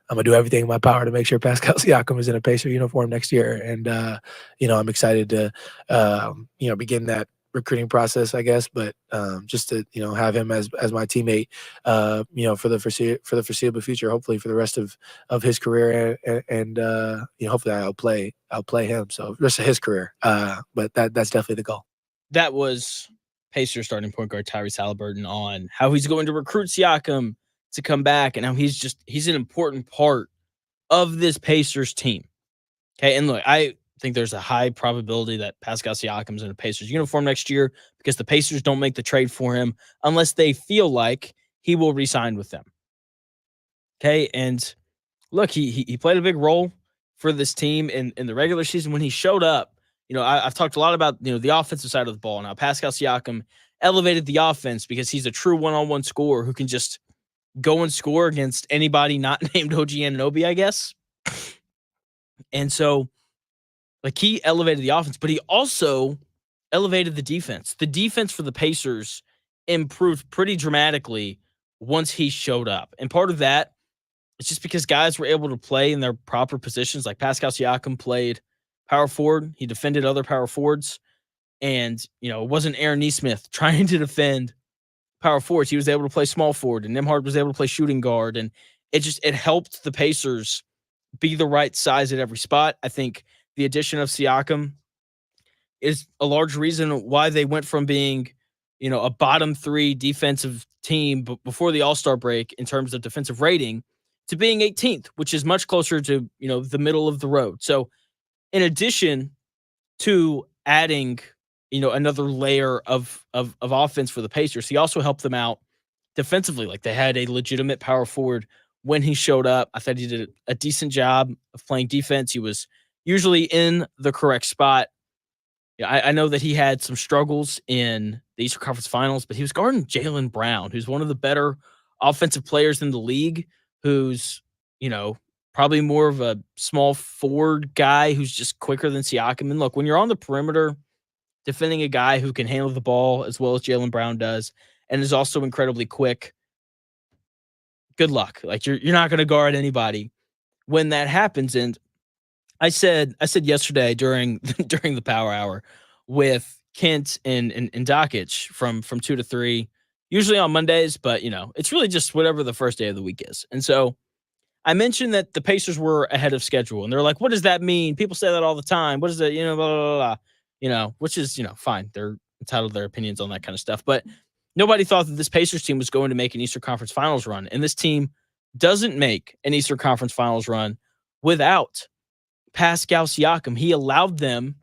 I'm going to do everything in my power to make sure Pascal Siakam is in a Pacer uniform next year. And, I'm excited to, begin that recruiting process, I guess, but just to have him as my teammate for the foreseeable future, hopefully for the rest of his career, and hopefully I'll play him so the rest of his career, but that's definitely the goal. That was Pacers starting point guard Tyrese Halliburton on how he's going to recruit Siakam to come back and how he's an important part of this Pacers team. Okay, and look, I think there's a high probability that Pascal Siakam's in a Pacers uniform next year because the Pacers don't make the trade for him unless they feel like he will re-sign with them. Okay, and look, he played a big role for this team in the regular season when he showed up. I've talked a lot about the offensive side of the ball. Now, Pascal Siakam elevated the offense because he's a true one-on-one scorer who can just go and score against anybody not named OG Anunoby, I guess. And so, like, he elevated the offense, but he also elevated the defense. The defense for the Pacers improved pretty dramatically once he showed up. And part of that is just because guys were able to play in their proper positions. Like Pascal Siakam played power forward. He defended other power forwards. And, it wasn't Aaron Nesmith trying to defend power forwards. He was able to play small forward, and Nembhard was able to play shooting guard. And it helped the Pacers be the right size at every spot. I think the addition of Siakam is a large reason why they went from being, a bottom 3 defensive team before the All-Star break in terms of defensive rating to being 18th, which is much closer to, the middle of the road. So in addition to adding, another layer of offense for the Pacers, he also helped them out defensively. Like, they had a legitimate power forward when he showed up. I thought he did a decent job of playing defense. He was usually in the correct spot. Yeah, I know that he had some struggles in the Eastern Conference Finals, but he was guarding Jaylen Brown, who's one of the better offensive players in the league, who's, probably more of a small forward guy who's just quicker than Siakam. And look, when you're on the perimeter defending a guy who can handle the ball as well as Jaylen Brown does and is also incredibly quick, good luck. Like, you're not going to guard anybody when that happens. And I said yesterday during the power hour with Kent and Dockich from 2 to 3, usually on Mondays, but it's really just whatever the first day of the week is. And so I mentioned that the Pacers were ahead of schedule, and they're like, "What does that mean?" People say that all the time. What is it? Blah, blah, blah. Which is, fine. They're entitled to their opinions on that kind of stuff. But nobody thought that this Pacers team was going to make an Eastern Conference Finals run, and this team doesn't make an Eastern Conference Finals run without Pascal Siakam. He allowed them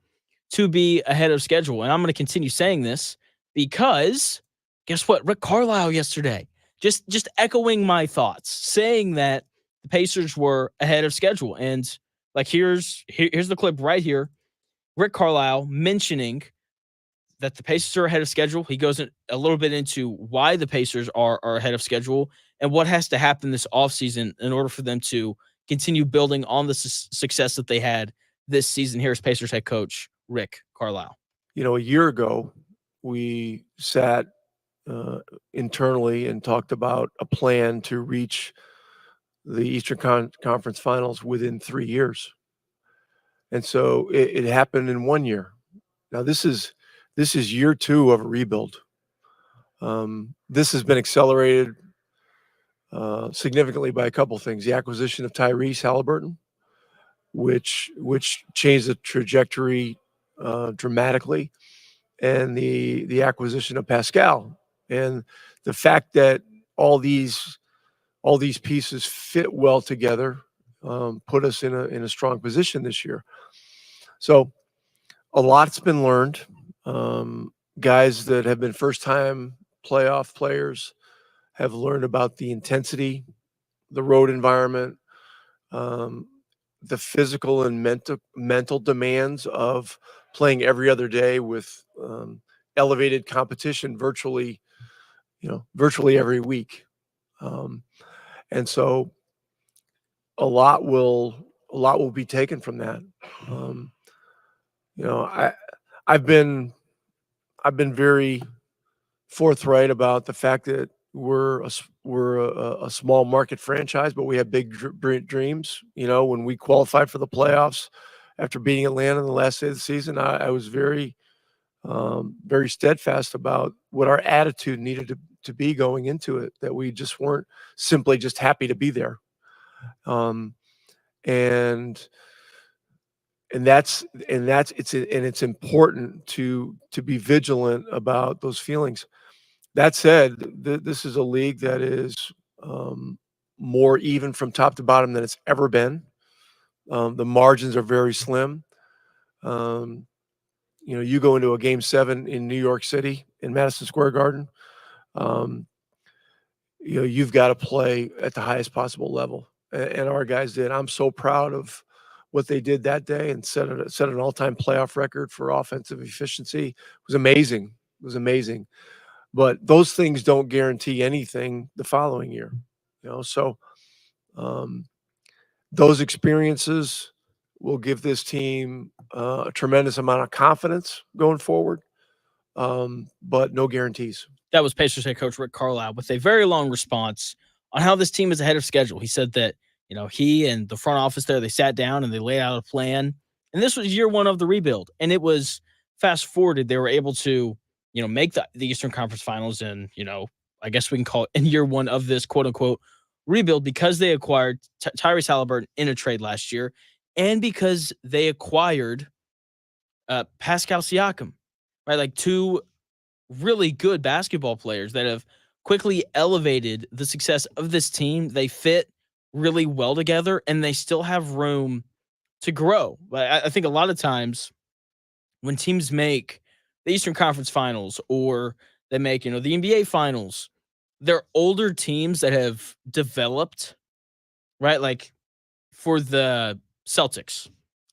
to be ahead of schedule. And I'm going to continue saying this because guess what? Rick Carlisle yesterday, just echoing my thoughts, saying that the Pacers were ahead of schedule. And like, here's the clip right here. Rick Carlisle mentioning that the Pacers are ahead of schedule. He goes a little bit into why the Pacers are ahead of schedule and what has to happen this offseason in order for them to continue building on the success that they had this season. Here's Pacers head coach Rick Carlisle. A year ago, we sat internally and talked about a plan to reach the Eastern Conference Finals within 3 years. And so it happened in 1 year. Now this is year 2 of a rebuild. This has been accelerated significantly by a couple things. The acquisition of Tyrese Halliburton, which changed the trajectory dramatically, and the acquisition of Pascal, and the fact that all these pieces fit well together put us in a strong position this year. So a lot's been learned. Guys that have been first-time playoff players have learned about the intensity, the road environment, the physical and mental demands of playing every other day with elevated competition virtually every week. And so a lot will be taken from that. I've been very forthright about the fact that we're a small market franchise, but we have big dreams. When we qualified for the playoffs after beating Atlanta in the last day of the season, I was very steadfast about what our attitude needed to be going into it, that we just weren't simply just happy to be there. And it's important to be vigilant about those feelings. That said, this is a league that is more even from top to bottom than it's ever been. The margins are very slim. You go into a game 7 in New York City in Madison Square Garden, you've got to play at the highest possible level. And our guys did. I'm so proud of what they did that day and set an all-time playoff record for offensive efficiency. It was amazing. But those things don't guarantee anything the following year. So those experiences will give this team a tremendous amount of confidence going forward, but no guarantees. That was Pacers head coach Rick Carlisle with a very long response on how this team is ahead of schedule. He said that, he and the front office there, they sat down and they laid out a plan. And this was year one of the rebuild. And it was fast forwarded. They were able to, make the Eastern Conference Finals in, I guess we can call it in year one of this quote unquote rebuild because they acquired Tyrese Halliburton in a trade last year and because they acquired Pascal Siakam, right? Like two really good basketball players that have quickly elevated the success of this team. They fit really well together and they still have room to grow. But I think a lot of times when teams make the Eastern Conference Finals or they make, the NBA Finals, they're older teams that have developed, right? Like for the Celtics,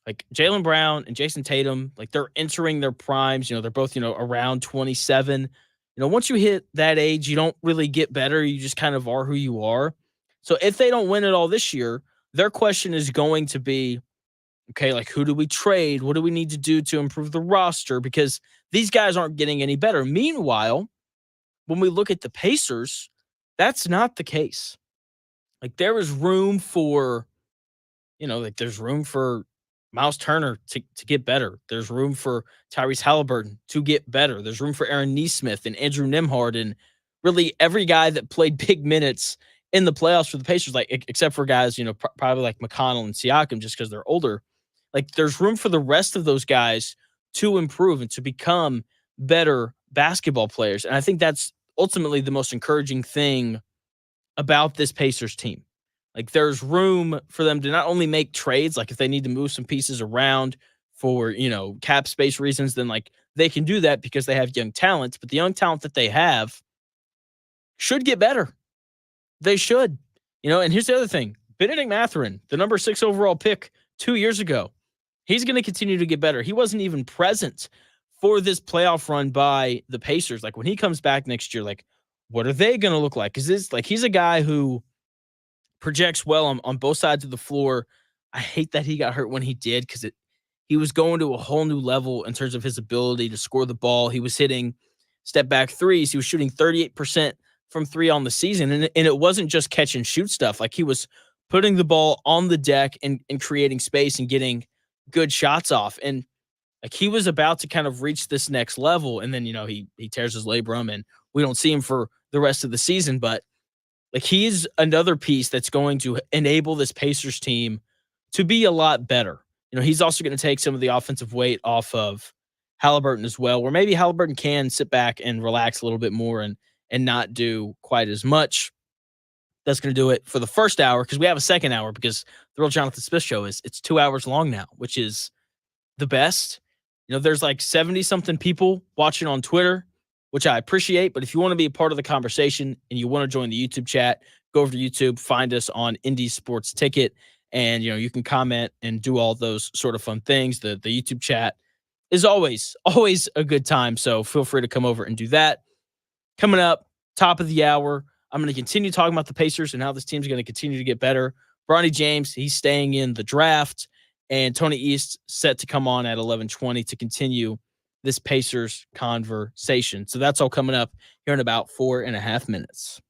like Jaylen Brown and Jason Tatum, like they're entering their primes. They're both, around 27. Once you hit that age, you don't really get better. You just kind of are who you are. So if they don't win it all this year, their question is going to be, okay, like who do we trade? What do we need to do to improve the roster? Because these guys aren't getting any better. Meanwhile, when we look at the Pacers, that's not the case. Like there is room for, like there's room for Miles Turner to get better. There's room for Tyrese Halliburton to get better. There's room for Aaron Nesmith and Andrew Nembhard and really every guy that played big minutes in the playoffs for the Pacers, like except for guys, probably like McConnell and Siakam just because they're older. Like there's room for the rest of those guys to improve and to become better basketball players. And I think that's ultimately the most encouraging thing about this Pacers team. Like there's room for them to not only make trades, like if they need to move some pieces around for, cap space reasons, then like they can do that because they have young talent, but the young talent that they have should get better. They should, and here's the other thing. Benedict Mathurin, the number 6 overall pick 2 years ago, he's going to continue to get better. He wasn't even present for this playoff run by the Pacers. Like when he comes back next year, like what are they going to look like? Because this, like, he's a guy who projects well on both sides of the floor. I hate that he got hurt when he did because he was going to a whole new level in terms of his ability to score the ball. He was hitting step back threes. He was shooting 38% from three on the season. And it wasn't just catch and shoot stuff. Like he was putting the ball on the deck and creating space and getting good shots off. And like he was about to kind of reach this next level. And then, he tears his labrum and we don't see him for the rest of the season. But like he's another piece that's going to enable this Pacers team to be a lot better. He's also going to take some of the offensive weight off of Halliburton as well, where maybe Halliburton can sit back and relax a little bit more and not do quite as much. That's going to do it for the first hour because we have a second hour because the Real Jonathan Smith Show it's 2 hours long now, which is the best. There's like 70 something people watching on Twitter, which I appreciate. But if you want to be a part of the conversation and you want to join the YouTube chat, go over to YouTube, find us on Indie Sports Ticket, and you can comment and do all those sort of fun things. The YouTube chat is always a good time. So feel free to come over and do that. Coming up, top of the hour, I'm going to continue talking about the Pacers and how this team's going to continue to get better. Bronny James, he's staying in the draft, and Tony East set to come on at 11:20 to continue this Pacers conversation. So that's all coming up here in about 4.5 minutes.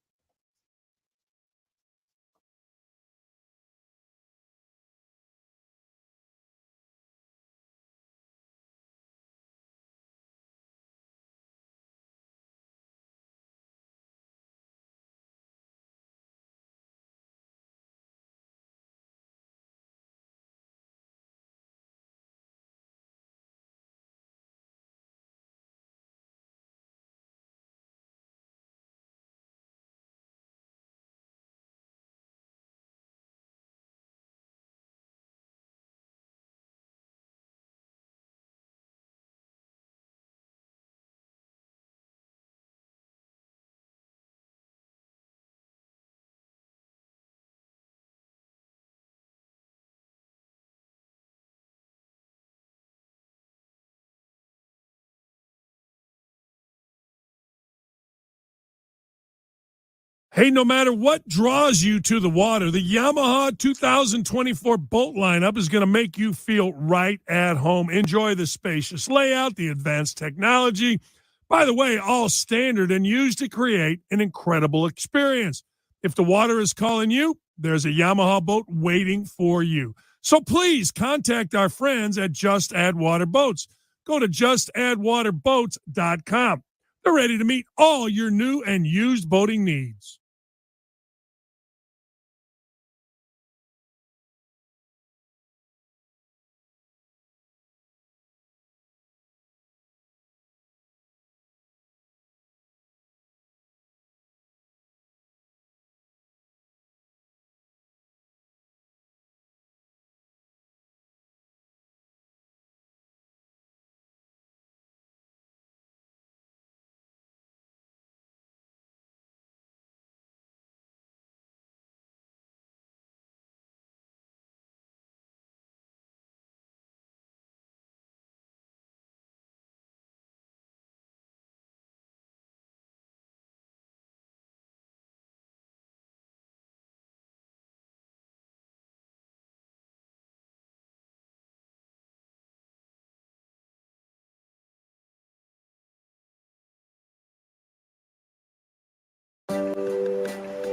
Hey, no matter what draws you to the water, the Yamaha 2024 boat lineup is going to make you feel right at home. Enjoy the spacious layout, the advanced technology. By the way, all standard and used to create an incredible experience. If the water is calling you, there's a Yamaha boat waiting for you. So please contact our friends at Just Add Water Boats. Go to justaddwaterboats.com. They're ready to meet all your new and used boating needs.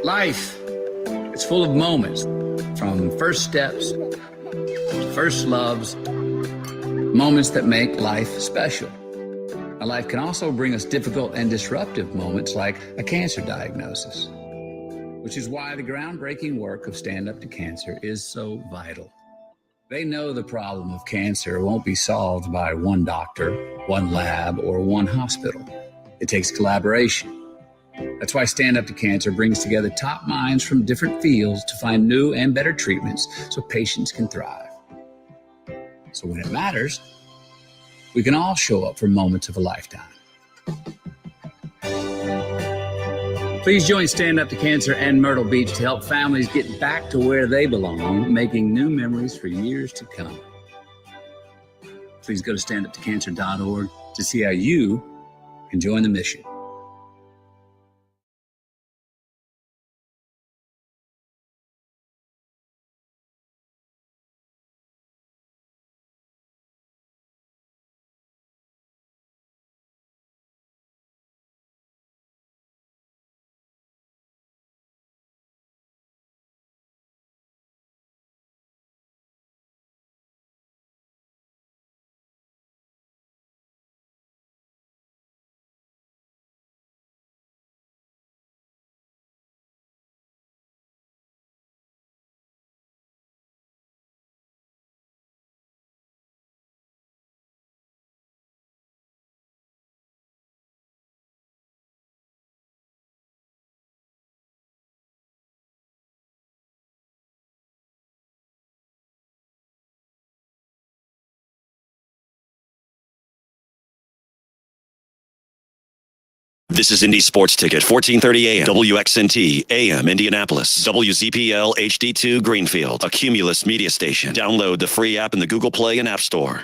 Life, it's full of moments, from first steps to first loves, moments that make life special. Now, life can also bring us difficult and disruptive moments like a cancer diagnosis, which is why the groundbreaking work of Stand Up to Cancer is so vital. They know the problem of cancer won't be solved by one doctor, one lab, or one hospital. It takes collaboration. That's why Stand Up to Cancer brings together top minds from different fields to find new and better treatments so patients can thrive. So when it matters, we can all show up for moments of a lifetime. Please join Stand Up to Cancer and Myrtle Beach to help families get back to where they belong, making new memories for years to come. Please go to standuptocancer.org to see how you can join the mission. This is Indy Sports Ticket, 1430 AM, WXNT, AM, Indianapolis, WZPL, HD2, Greenfield, a Cumulus media station. Download the free app in the Google Play and App Store.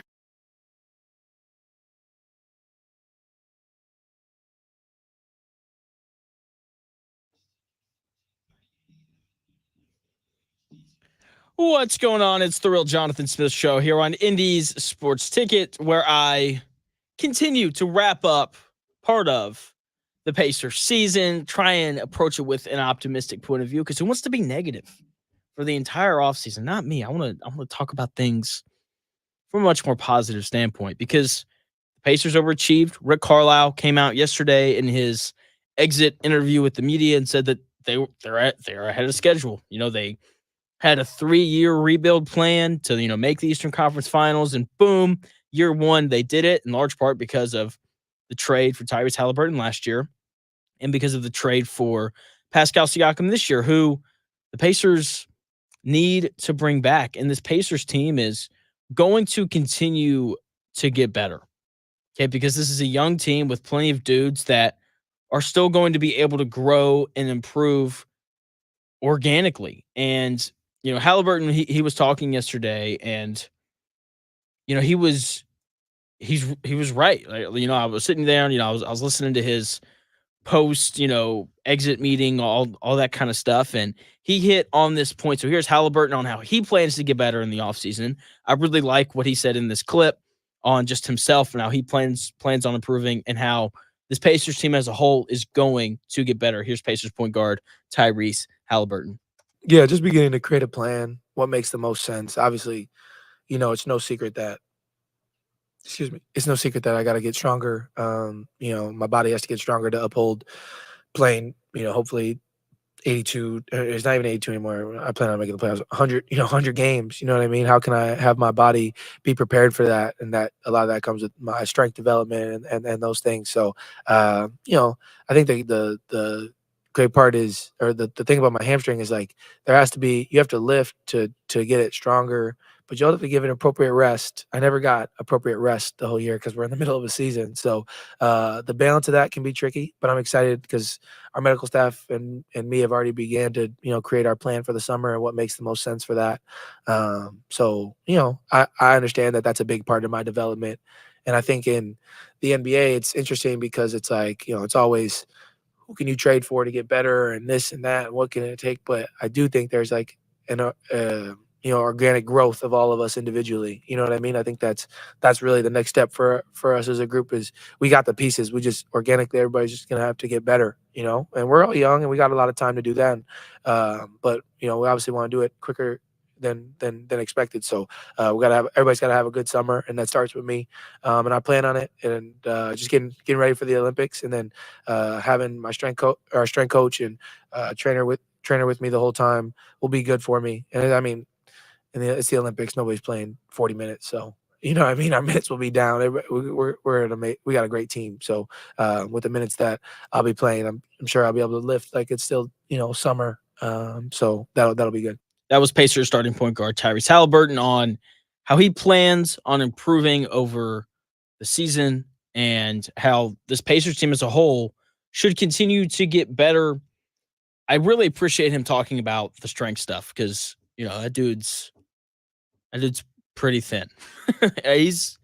What's going on? It's the Real Jonathan Smith Show here on Indy's Sports Ticket, where I continue to wrap up part of the Pacers season, try and approach it with an optimistic point of view, because who wants to be negative for the entire offseason? Not me. I want to talk about things from a much more positive standpoint, because the Pacers overachieved. Rick Carlisle came out yesterday in his exit interview with the media and said that they're ahead of schedule. You know, they had a 3-year rebuild plan to, make the Eastern Conference Finals, and boom, year one, they did it, in large part because of the trade for Tyrese Halliburton last year and because of the trade for Pascal Siakam this year, who the Pacers need to bring back. And this Pacers team is going to continue to get better, okay, because this is a young team with plenty of dudes that are still going to be able to grow and improve organically. And Halliburton, he was talking yesterday, and he was right. Like, I was sitting there, and I was listening to his post, exit meeting, all that kind of stuff. And he hit on this point. So here's Halliburton on how he plans to get better in the offseason. I really like what he said in this clip on just himself and how he plans on improving and how this Pacers team as a whole is going to get better. Here's Pacers point guard Tyrese Halliburton. Yeah, just beginning to create a plan. What makes the most sense? Obviously, it's no secret that it's no secret that I got to get stronger. My body has to get stronger to uphold playing, hopefully 82, it's not even 82 anymore. I plan on making the playoffs 100 games. You know what I mean? How can I have my body be prepared for that? And that a lot of that comes with my strength development and those things. So, I think the great part is, or the thing about my hamstring is like, you have to lift to get it stronger, but you also have to give it appropriate rest. I never got appropriate rest the whole year because we're in the middle of a season. So the balance of that can be tricky, but I'm excited because our medical staff and me have already began to, create our plan for the summer and what makes the most sense for that. I understand that that's a big part of my development. And I think in the NBA, it's interesting because it's like, it's always, who can you trade for to get better and this and that, and what can it take? But I do think there's like an organic growth of all of us individually. You know what I mean? I think that's really the next step for us as a group is we got the pieces. We just organically, everybody's just going to have to get better, and we're all young and we got a lot of time to do that. But we obviously want to do it quicker than expected. So everybody's got to have a good summer, and that starts with me. And I plan on it, and just getting ready for the Olympics, and then having my strength coach and trainer with me the whole time will be good for me. And I mean, it's the Olympics. Nobody's playing 40 minutes, so our minutes will be down. We got a great team. So with the minutes that I'll be playing, I'm sure I'll be able to lift like it's still summer. So that'll be good. That was Pacers starting point guard Tyrese Halliburton on how he plans on improving over the season and how this Pacers team as a whole should continue to get better. I really appreciate him talking about the strength stuff because, that dude's pretty thin. He's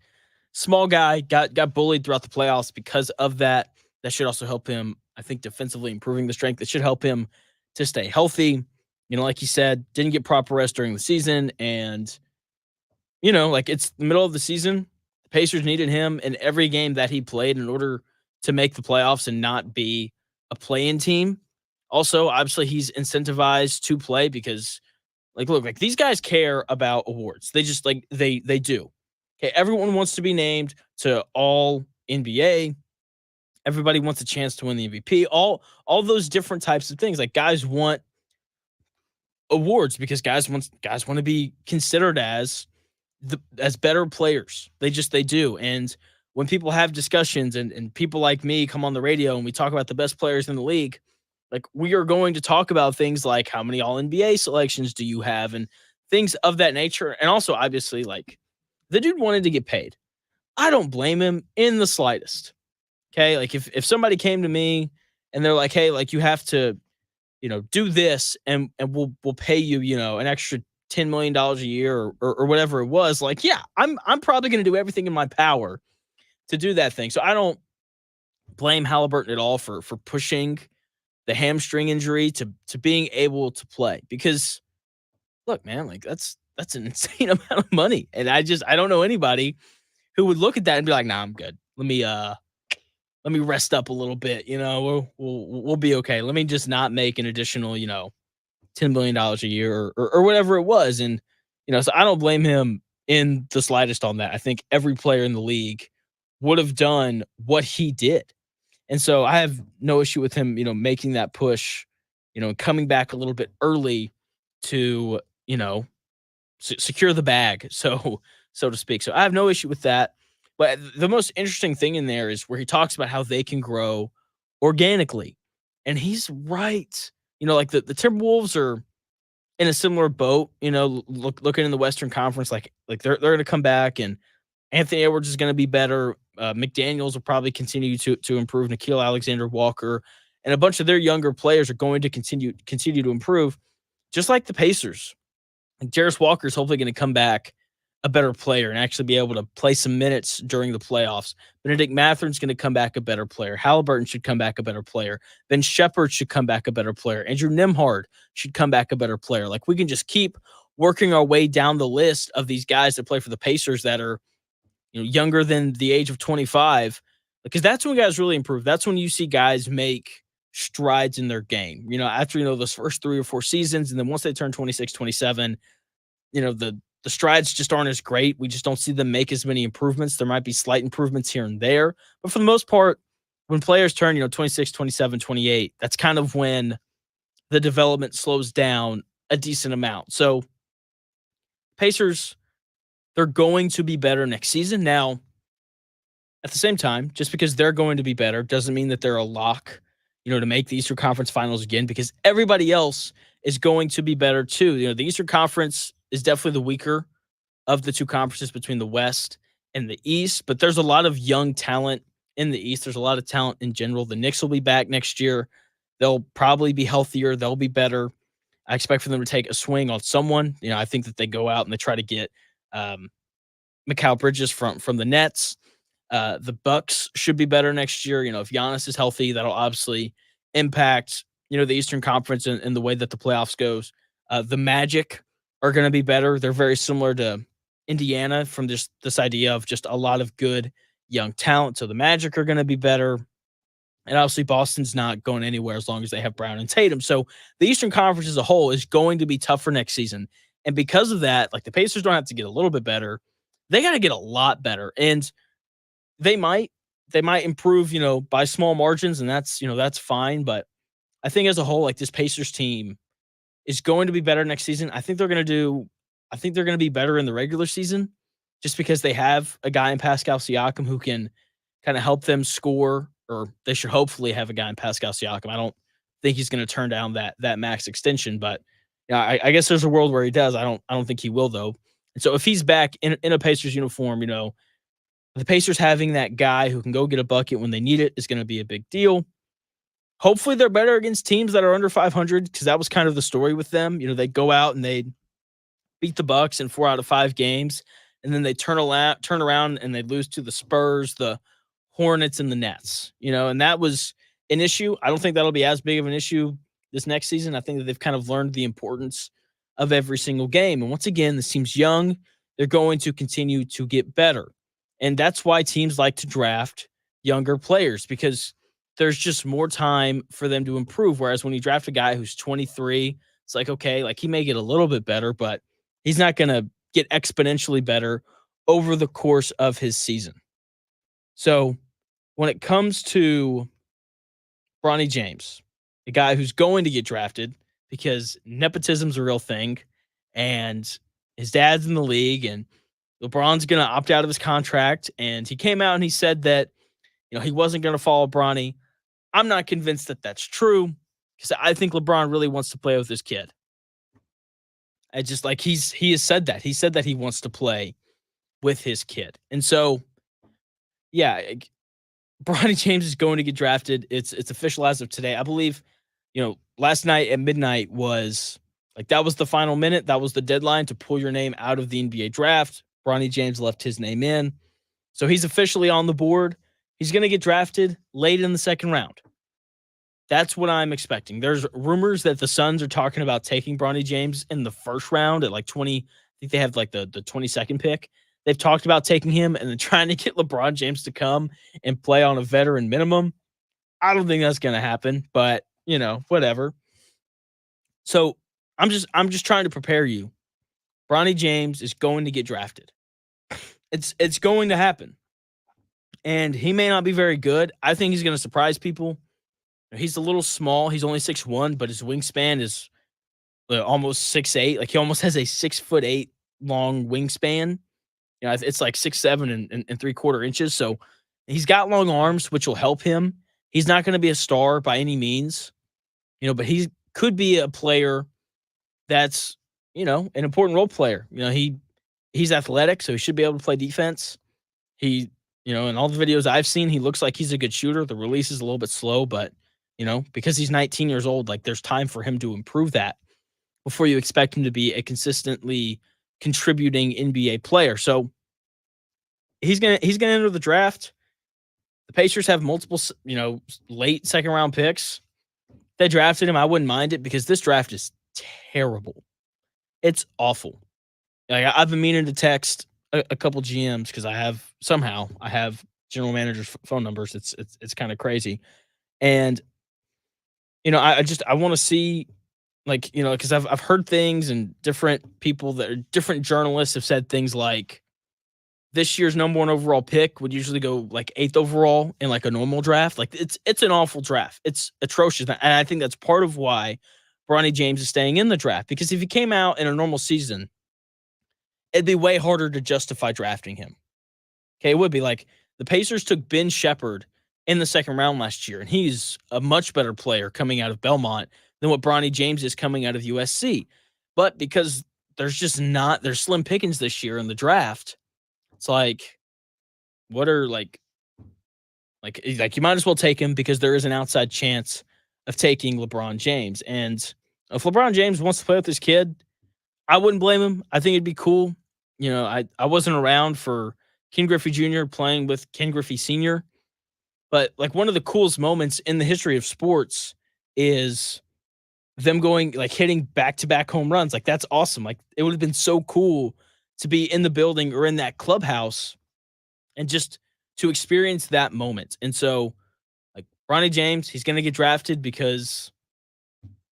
small guy, got bullied throughout the playoffs because of that. That should also help him, I think, defensively improving the strength. It should help him to stay healthy. Like he said, didn't get proper rest during the season. And, it's the middle of the season. The Pacers needed him in every game that he played in order to make the playoffs and not be a play-in team. Also, obviously, he's incentivized to play because, these guys care about awards. They just, they do. Okay, everyone wants to be named to all NBA. Everybody wants a chance to win the MVP. All those different types of things. Like, guys want awards because guys want to be considered as better players. They do. And when people have discussions and people like me come on the radio and we talk about the best players in the league, we are going to talk about things like how many all NBA selections do you have and things of that nature. And also, obviously, the dude wanted to get paid. I don't blame him in the slightest. Okay. If somebody came to me and they're like, hey, you have to, do this and we'll pay you, an extra $10 million a year or whatever it was. Yeah, I'm probably going to do everything in my power to do that thing. So I don't blame Halliburton at all for pushing the hamstring injury to being able to play because look, man, that's an insane amount of money. And I don't know anybody who would look at that and be like, nah, I'm good. Let me rest up a little bit. We'll be okay. Let me just not make an additional, $10 million a year or whatever it was. And, so I don't blame him in the slightest on that. I think every player in the league would have done what he did. And so I have no issue with him, making that push, coming back a little bit early to, secure the bag. So to speak. So I have no issue with that. But the most interesting thing in there is where he talks about how they can grow organically. And he's right. The Timberwolves are in a similar boat, looking in the Western Conference, they're going to come back and Anthony Edwards is going to be better. McDaniels will probably continue to improve. Nickeil Alexander-Walker and a bunch of their younger players are going to continue to improve, just like the Pacers. Jarris Walker is hopefully going to come back a better player and actually be able to play some minutes during the playoffs. Benedict Mathern's going to come back a better player. Halliburton should come back a better player. Ben Shepherd should come back a better player. Andrew Nembhard should come back a better player. Like, we can just keep working our way down the list of these guys that play for the Pacers that are, younger than the age of 25, because that's when guys really improve. That's when you see guys make strides in their game, after, those first 3 or 4 seasons. And then once they turn 26, 27, the strides just aren't as great. We just don't see them make as many improvements. There might be slight improvements here and there, but for the most part, when players turn, 26, 27, 28, that's kind of when the development slows down a decent amount. So Pacers, they're going to be better next season. Now, at the same time, just because they're going to be better doesn't mean that they're a lock, to make the Eastern Conference Finals again, because everybody else is going to be better too. The Eastern Conference is definitely the weaker of the two conferences between the West and the East, but there's a lot of young talent in the East. There's a lot of talent in general. The Knicks will be back next year. They'll probably be healthier. They'll be better. I expect for them to take a swing on someone. I think that they go out and they try to get Mikal Bridges from the Nets. The Bucks should be better next year. If Giannis is healthy, that'll obviously impact, the Eastern Conference and the way that the playoffs goes. The Magic are going to be better. They're very similar to Indiana from this idea of just a lot of good young talent. So the Magic are going to be better. And obviously Boston's not going anywhere as long as they have Brown and Tatum. So the Eastern Conference as a whole is going to be tough for next season. And because of that, like, the Pacers don't have to get a little bit better. They got to get a lot better. And they might improve, by small margins, and that's fine. But I think as a whole, like, this Pacers team is going to be better next season. I think they're going to be better in the regular season, just because they have a guy in Pascal Siakam who can kind of help them score, or they should hopefully have a guy in Pascal Siakam. I don't think he's going to turn down that max extension, but I guess there's a world where he does. I don't think he will, though. And so if he's back in a Pacers uniform, the Pacers having that guy who can go get a bucket when they need it is going to be a big deal. Hopefully they're better against teams that are under 500, because that was kind of the story with them. They go out and they beat the Bucks in 4 out of 5 games, and then they turn around and they lose to the Spurs, the Hornets, and the Nets. And that was an issue. I don't think that'll be as big of an issue this next season. I think that they've kind of learned the importance of every single game. And once again, this team's young. They're going to continue to get better. And that's why teams like to draft younger players, because there's just more time for them to improve. Whereas when you draft a guy who's 23, it's like, okay, like, he may get a little bit better, but he's not going to get exponentially better over the course of his season. So when it comes to Bronny James, a guy who's going to get drafted because nepotism's a real thing, and his dad's in the league, and LeBron's going to opt out of his contract, and he came out and he said that, he wasn't going to follow Bronny. I'm not convinced that that's true, because I think LeBron really wants to play with his kid. I just, like, he has said that. He said that he wants to play with his kid. And so, yeah, Bronny James is going to get drafted. It's official as of today. I believe, last night at midnight was, like, that was the final minute. That was the deadline to pull your name out of the NBA draft. Bronny James left his name in. So he's officially on the board. He's going to get drafted late in the second round. That's what I'm expecting. There's rumors that the Suns are talking about taking Bronny James in the first round at like 20. I think they have like the 22nd pick. They've talked about taking him and then trying to get LeBron James to come and play on a veteran minimum. I don't think that's going to happen, but whatever. So I'm just trying to prepare you. Bronny James is going to get drafted. It's going to happen. And he may not be very good. I think he's going to surprise people. He's a little small. He's only 6'1", but his wingspan is almost 6'8". Like, he almost has a 6'8" long wingspan. It's like 6'7" and 3/4 inches. So he's got long arms, which will help him. He's not going to be a star by any means, but he could be a player that's, an important role player. He's athletic, so he should be able to play defense. He, in all the videos I've seen, he looks like he's a good shooter. The release is a little bit slow, but, because he's 19 years old, like, there's time for him to improve that before you expect him to be a consistently contributing NBA player. So he's gonna enter the draft. The Pacers have multiple, late second round picks. They drafted him. I wouldn't mind it because this draft is terrible. It's awful. Like, I've been meaning to text a couple GMs because I have general managers' phone numbers. It's kind of crazy, and I want to see, because I've heard things, and different people that are different journalists have said things like this year's number one overall pick would usually go like 8th overall in like a normal draft. Like, it's an awful draft. It's atrocious, and I think that's part of why Bronny James is staying in the draft, because if he came out in a normal season, it'd be way harder to justify drafting him. Okay, it would be. Like, the Pacers took Ben Shepherd in the second round last year, and he's a much better player coming out of Belmont than what Bronny James is coming out of USC. But because there's slim pickings this year in the draft, it's like, what are like you might as well take him because there is an outside chance of taking LeBron James. And if LeBron James wants to play with his kid, I wouldn't blame him. I think it'd be cool. I wasn't around for Ken Griffey Jr. playing with Ken Griffey Sr., but like one of the coolest moments in the history of sports is them hitting back-to-back home runs. Like, that's awesome. Like, it would have been so cool to be in the building or in that clubhouse and just to experience that moment. And so, like, Bronny James, he's going to get drafted because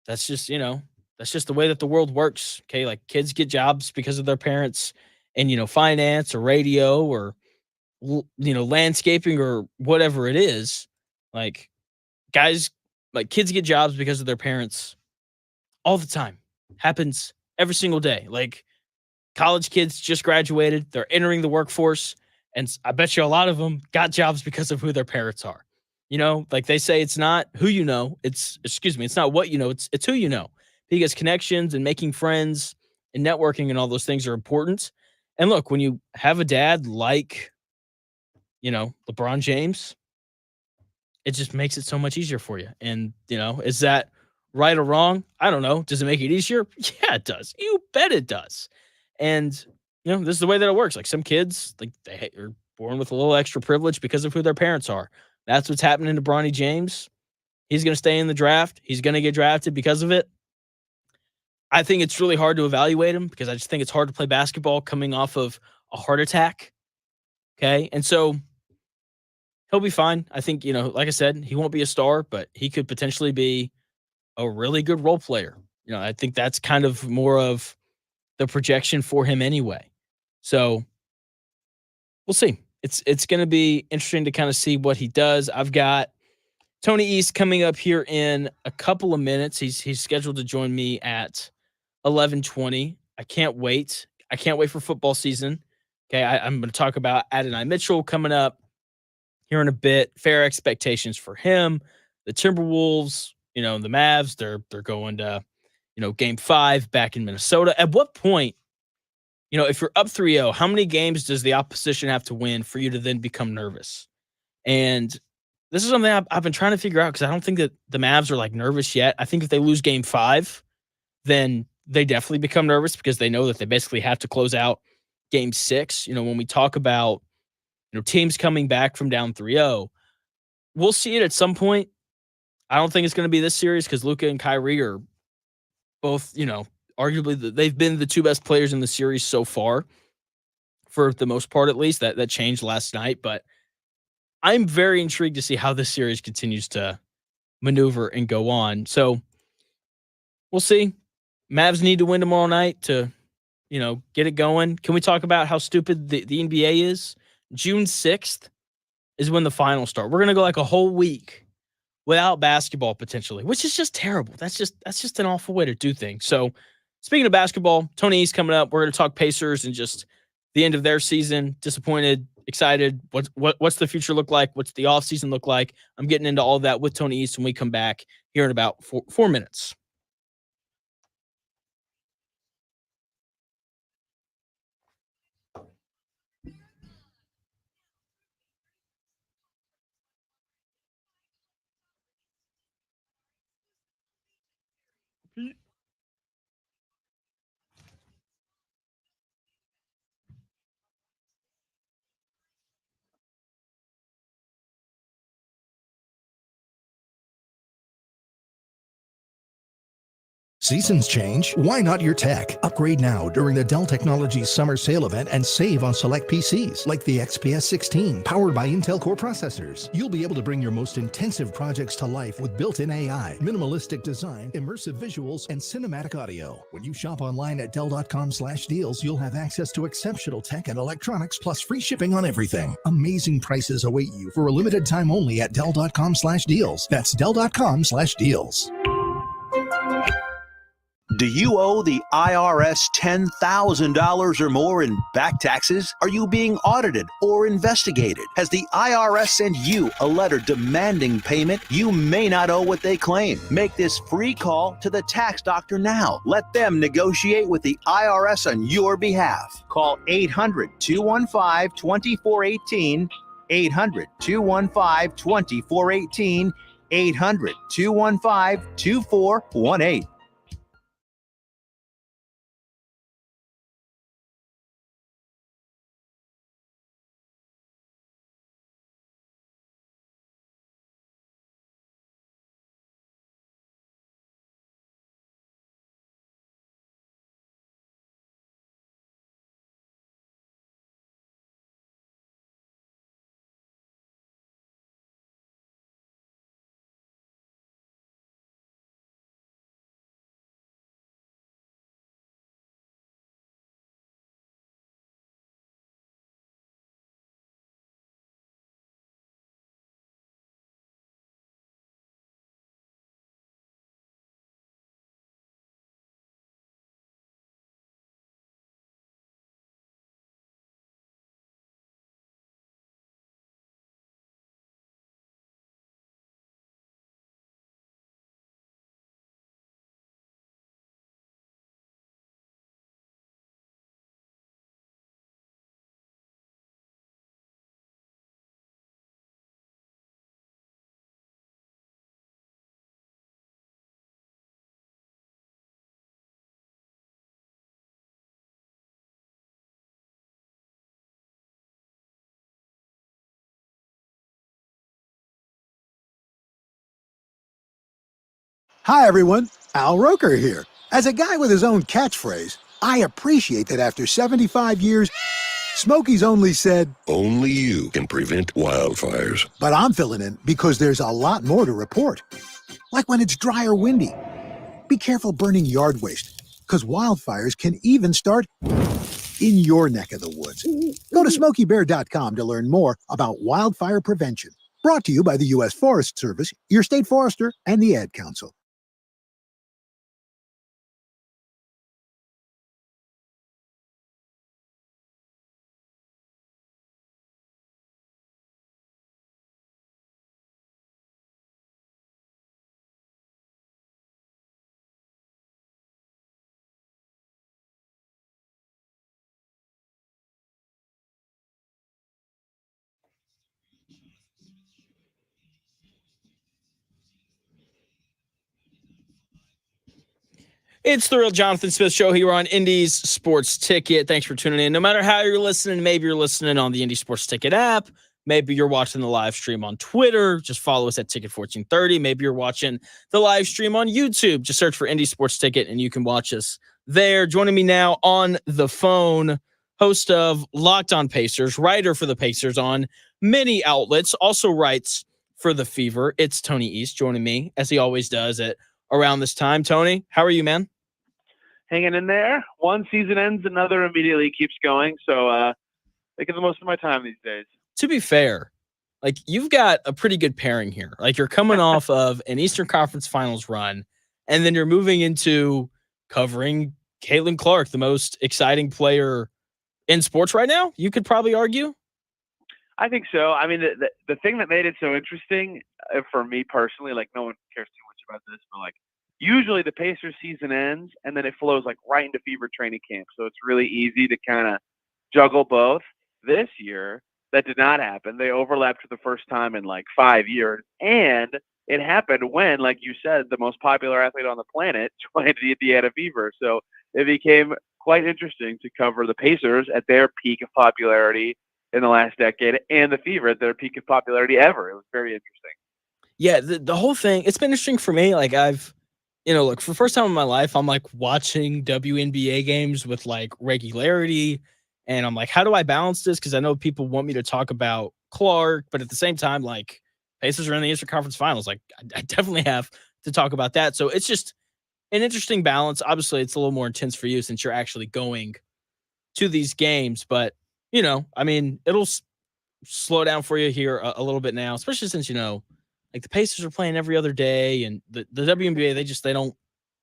that's just the way that the world works. Okay. Like, kids get jobs because of their parents and, finance or radio or, landscaping or whatever it is. Like, kids get jobs because of their parents all the time. Happens every single day. Like, college kids just graduated, they're entering the workforce, and I bet you a lot of them got jobs because of who their parents are. Like they say, it's not who you know, it's not what you know, it's who you know. Because connections and making friends and networking and all those things are important. And look, when you have a dad like, LeBron James, it just makes it so much easier for you. And, is that right or wrong? I don't know. Does it make it easier? Yeah, it does. You bet it does. And, this is the way that it works. Like, some kids, like, they are born with a little extra privilege because of who their parents are. That's what's happening to Bronny James. He's going to stay in the draft. He's going to get drafted because of it. I think it's really hard to evaluate him because I just think it's hard to play basketball coming off of a heart attack. Okay. And so he'll be fine. I think, like I said, he won't be a star, but he could potentially be a really good role player. I think that's kind of more of the projection for him anyway. So we'll see. It's going to be interesting to kind of see what he does. I've got Tony East coming up here in a couple of minutes. He's scheduled to join me at 11:20. I can't wait. I can't wait for football season. Okay, I'm going to talk about Adonai Mitchell coming up here in a bit. Fair expectations for him. The Timberwolves, the Mavs, they're going to, game 5 back in Minnesota. At what point, if you're up 3-0, how many games does the opposition have to win for you to then become nervous? And this is something I've been trying to figure out because I don't think that the Mavs are like nervous yet. I think if they lose game 5, then they definitely become nervous because they know that they basically have to close out game 6. When we talk about, teams coming back from down 3-0, we'll see it at some point. I don't think it's going to be this series because Luka and Kyrie are both, arguably they've been the two best players in the series so far, for the most part at least. That changed last night, but I'm very intrigued to see how this series continues to maneuver and go on. So we'll see. Mavs need to win tomorrow night to, get it going. Can we talk about how stupid the NBA is? June 6th is when the finals start. We're going to go like a whole week without basketball potentially, which is just terrible. That's just an awful way to do things. So speaking of basketball, Tony East coming up. We're going to talk Pacers and just the end of their season. Disappointed, excited. What's the future look like? What's the offseason look like? I'm getting into all of that with Tony East when we come back here in about 4 minutes. Seasons change. Why not your tech? Upgrade now during the Dell Technologies Summer Sale event and save on select PCs like the XPS 16 powered by Intel Core processors. You'll be able to bring your most intensive projects to life with built-in AI, minimalistic design, immersive visuals, and cinematic audio. When you shop online at Dell.com/deals, you'll have access to exceptional tech and electronics plus free shipping on everything. Amazing prices await you for a limited time only at Dell.com/deals. That's Dell.com/deals. Do you owe the IRS $10,000 or more in back taxes? Are you being audited or investigated? Has the IRS sent you a letter demanding payment? You may not owe what they claim. Make this free call to the tax doctor now. Let them negotiate with the IRS on your behalf. Call 800-215-2418, 800-215-2418, 800-215-2418. Hi, everyone. Al Roker here. As a guy with his own catchphrase, I appreciate that after 75 years, Smokey's only said, "Only you can prevent wildfires." but I'm filling in because there's a lot more to report. Like when it's dry or windy. Be careful burning yard waste, because wildfires can even start in your neck of the woods. Go to SmokeyBear.com to learn more about wildfire prevention. Brought to you by the U.S. Forest Service, your state forester, and the Ad Council. It's the Real Jonathan Smith Show here on Indy's Sports Ticket. Thanks for tuning in. No matter how you're listening, maybe you're listening on the Indy Sports Ticket app. Maybe you're watching the live stream on Twitter. Just follow us at Ticket1430. Maybe you're watching the live stream on YouTube. Just search for Indy Sports Ticket and you can watch us there. Joining me now on the phone, host of Locked On Pacers, writer for the Pacers on many outlets, also writes for The Fever. It's Tony East joining me, as he always does, at around this time. Tony, how are you, man? Hanging in there. One season ends, another immediately keeps going. So making the most of my time these days. To be fair, like you've got a pretty good pairing here. Like you're coming off of an Eastern Conference Finals run, and then you're moving into covering Caitlin Clark, the most exciting player in sports right now. You could probably argue. I think so. I mean, the thing that made it so interesting for me personally, like no one cares too much about this, but like usually the Pacers season ends and then it flows like right into Fever training camp. So it's really easy to kind of juggle both. This year, that did not happen. They overlapped for the first time in like 5 years. And it happened when, like you said, the most popular athlete on the planet joined the Indiana Fever. So it became quite interesting to cover the Pacers at their peak of popularity in the last decade and the Fever at their peak of popularity ever. It was very interesting. Yeah, the whole thing, it's been interesting for me. Like look, for the first time in my life, I'm like watching WNBA games with like regularity. And I'm like, how do I balance this? Because I know people want me to talk about Clark, but at the same time, like Pacers are in the Eastern Conference Finals. Like, I definitely have to talk about that. So it's just an interesting balance. Obviously, it's a little more intense for you since you're actually going to these games. But, I mean, it'll slow down for you here a little bit now, especially since, like the Pacers are playing every other day and the WNBA,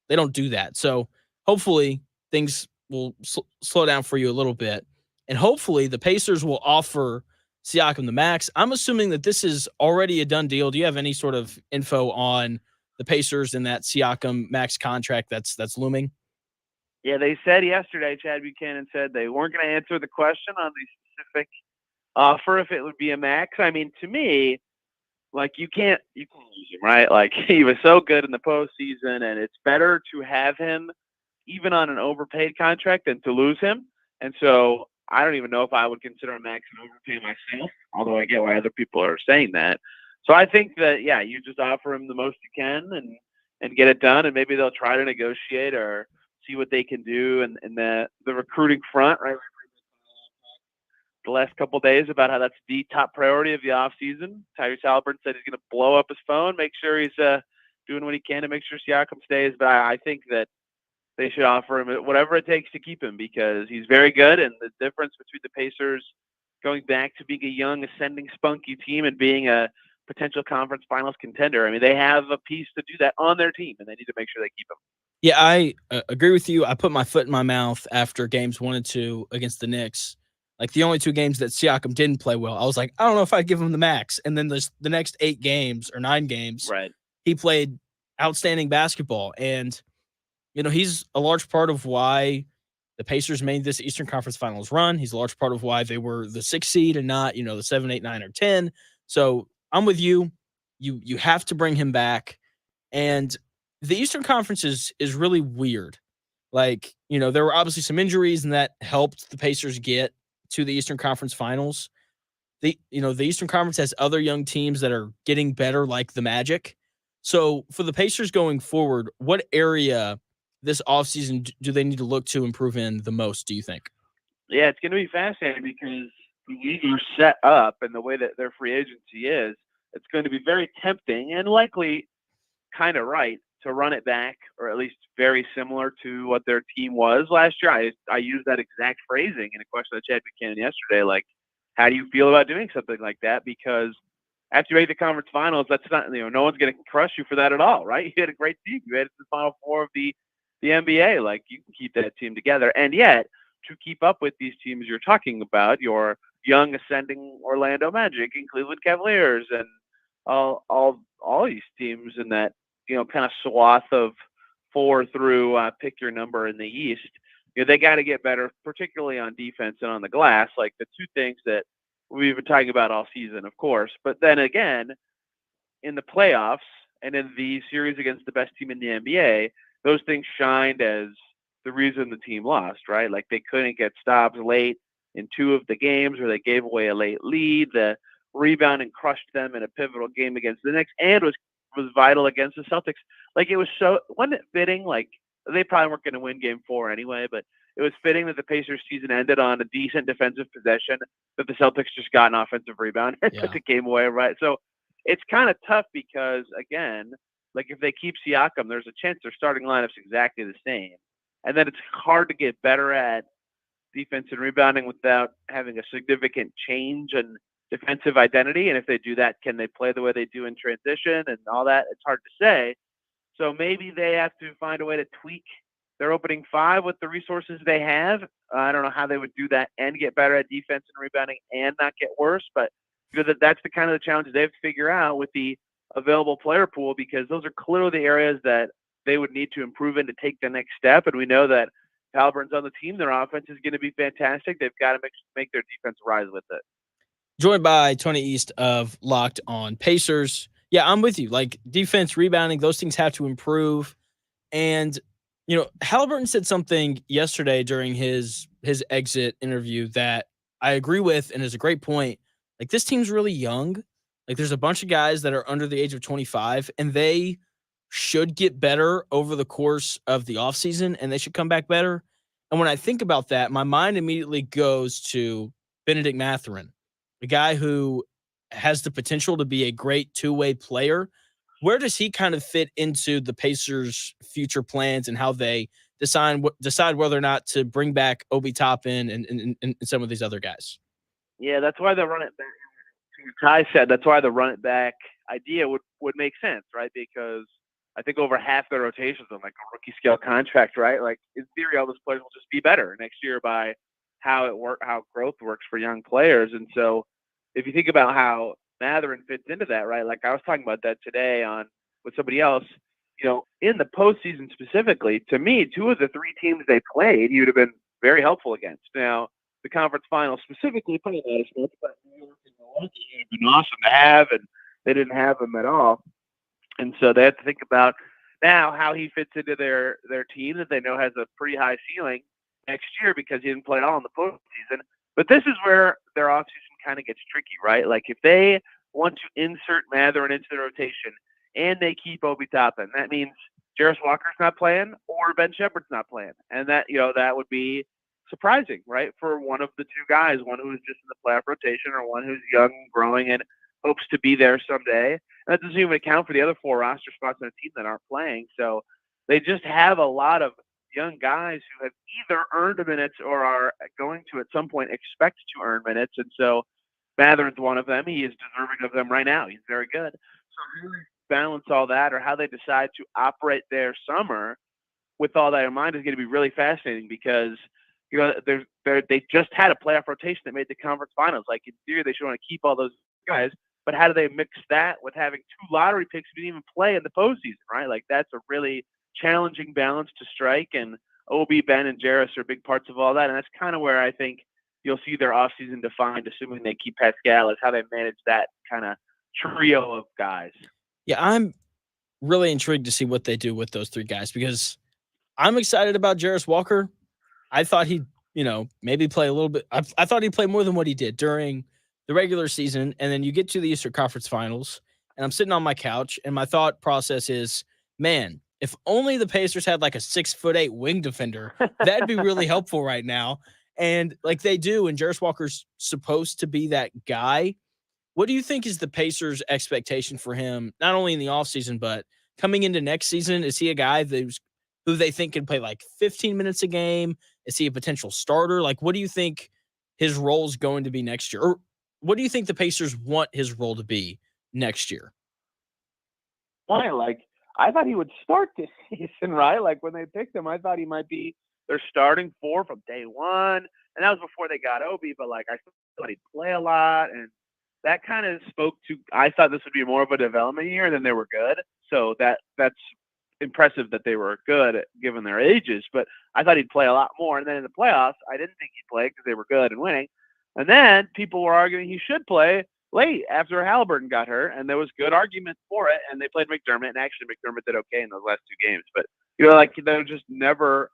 they don't do that. So hopefully things will slow down for you a little bit. And hopefully the Pacers will offer Siakam the max. I'm assuming that this is already a done deal. Do you have any sort of info on the Pacers and that Siakam max contract that's looming? Yeah, they said yesterday, Chad Buchanan said they weren't going to answer the question on the specific offer if it would be a max. I mean, to me, like you can't lose him, right? Like he was so good in the postseason, and it's better to have him even on an overpaid contract than to lose him. And so I don't even know if I would consider a max an overpay myself, although I get why other people are saying that. So I think that you just offer him the most you can and get it done, and maybe they'll try to negotiate or see what they can do in the recruiting front, right? The last couple of days about how that's the top priority of the offseason. Tyrese Halliburton said he's going to blow up his phone, make sure he's doing what he can to make sure Siakam stays. But I think that they should offer him whatever it takes to keep him because he's very good. And the difference between the Pacers going back to being a young, ascending, spunky team and being a potential conference finals contender, I mean, they have a piece to do that on their team, and they need to make sure they keep him. Yeah, I agree with you. I put my foot in my mouth after games 1 and 2 against the Knicks. Like the only 2 games that Siakam didn't play well, I was like, I don't know if I'd give him the max. And then the next 8 games or 9 games, right, he played outstanding basketball. And, he's a large part of why the Pacers made this Eastern Conference Finals run. He's a large part of why they were the 6th seed and not, the 7, 8, 9, or 10. So I'm with you. You have to bring him back. And the Eastern Conference is really weird. Like, there were obviously some injuries and that helped the Pacers get to the Eastern Conference Finals. The Eastern Conference has other young teams that are getting better like the Magic. So, for the Pacers going forward, what area this offseason do they need to look to improve in the most, do you think? Yeah, it's going to be fascinating because the league are set up and the way that their free agency is, it's going to be very tempting and likely kind of right to run it back, or at least very similar to what their team was last year. I used that exact phrasing in a question to Chad Buchanan yesterday. Like, how do you feel about doing something like that? Because after you make the conference finals, that's not, no one's going to crush you for that at all, right? You had a great team. You had the Final Four of the NBA. Like, you can keep that team together. And yet, to keep up with these teams you're talking about, your young ascending Orlando Magic and Cleveland Cavaliers and all these teams in that kind of swath of 4 through pick your number in the East. They got to get better, particularly on defense and on the glass, like the 2 things that we've been talking about all season, of course. But then again, in the playoffs and in the series against the best team in the NBA, those things shined as the reason the team lost, right? Like they couldn't get stops late in 2 of the games where they gave away a late lead. The rebounding crushed them in a pivotal game against the Knicks and was vital against the Celtics. Like it was wasn't it fitting? Like they probably weren't going to win game 4 anyway, but it was fitting that the Pacers season ended on a decent defensive possession that the Celtics just got an offensive rebound and took the game away, right? So it's kind of tough because, again, like if they keep Siakam, there's a chance their starting lineup's exactly the same. And then it's hard to get better at defense and rebounding without having a significant change in defensive identity. And if they do that, can they play the way they do in transition and all that? It's hard to say. So maybe they have to find a way to tweak their opening 5 with the resources they have. I don't know how they would do that and get better at defense and rebounding and not get worse, but that's the kind of the challenges they have to figure out with the available player pool, because those are clearly the areas that they would need to improve in to take the next step. And we know that Halliburton's on the team. Their offense is going to be fantastic. They've got to make their defense rise with it. Joined by Tony East of Locked On Pacers. Yeah, I'm with you. Like defense, rebounding, those things have to improve. And, Halliburton said something yesterday during his exit interview that I agree with and is a great point. Like this team's really young. Like there's a bunch of guys that are under the age of 25 and they should get better over the course of the offseason, and they should come back better. And when I think about that, my mind immediately goes to Benedict Mathurin, a guy who has the potential to be a great two-way player. Where does he kind of fit into the Pacers' future plans and how they decide whether or not to bring back Obi Toppin and some of these other guys? Yeah, that's why the run it back. Ty said that's why the run it back idea would make sense, right? Because I think over half their rotations on like a rookie scale contract, right? Like in theory, all those players will just be better next year by how growth works for young players. And so if you think about how Mathurin fits into that, right? Like I was talking about that today on with somebody else. In the postseason specifically, to me, two of the three teams they played, he would have been very helpful against. Now, the conference finals specifically, probably not as much, but New York and Milwaukee would have been awesome to have, and they didn't have him at all. And so they have to think about now how he fits into their team that they know has a pretty high ceiling next year because he didn't play at all in the postseason. But this is where their offseason kind of gets tricky, right? Like if they want to insert Mathurin into the rotation and they keep Obi Toppin, that means Jarris Walker's not playing or Ben Shepherd's not playing. And that would be surprising, right? For one of the two guys, one who is just in the playoff rotation or one who's young, growing, and hopes to be there someday. And that doesn't even account for the other four roster spots on a team that aren't playing. So they just have a lot of young guys who have either earned minutes or are going to at some point expect to earn minutes. And so Mathurin's one of them. He is deserving of them right now. He's very good. So how they balance all that or how they decide to operate their summer with all that in mind is going to be really fascinating because they just had a playoff rotation that made the conference finals. Like in theory, they should want to keep all those guys, but how do they mix that with having two lottery picks who didn't even play in the postseason, right? Like that's a really challenging balance to strike. And Obi, Ben, and Jarris are big parts of all that. And that's kind of where I think you'll see their offseason defined, assuming they keep Pascal, is how they manage that kind of trio of guys. Yeah, I'm really intrigued to see what they do with those three guys because I'm excited about Jarris Walker. I thought he'd, maybe play a little bit. I thought he'd play more than what he did during the regular season. And then you get to the Eastern Conference Finals, and I'm sitting on my couch, and my thought process is, man, if only the Pacers had like a 6'8" wing defender, that'd be really helpful right now. And like they do, and Jarris Walker's supposed to be that guy. What do you think is the Pacers' expectation for him, not only in the offseason, but coming into next season? Is he a guy who they think can play like 15 minutes a game? Is he a potential starter? Like, what do you think his role is going to be next year? Or what do you think the Pacers want his role to be next year? I thought he would start this season, right? Like when they picked him, I thought he might be their starting four from day one. And that was before they got Obi, but like I thought he'd play a lot. And that kind of spoke to, I thought this would be more of a development year than they were good. So that's impressive that they were good given their ages, but I thought he'd play a lot more. And then in the playoffs, I didn't think he'd play because they were good and winning. And then people were arguing he should play late after Halliburton got hurt, and there was good argument for it. And they played McDermott, and actually McDermott did okay in those last two games. But he never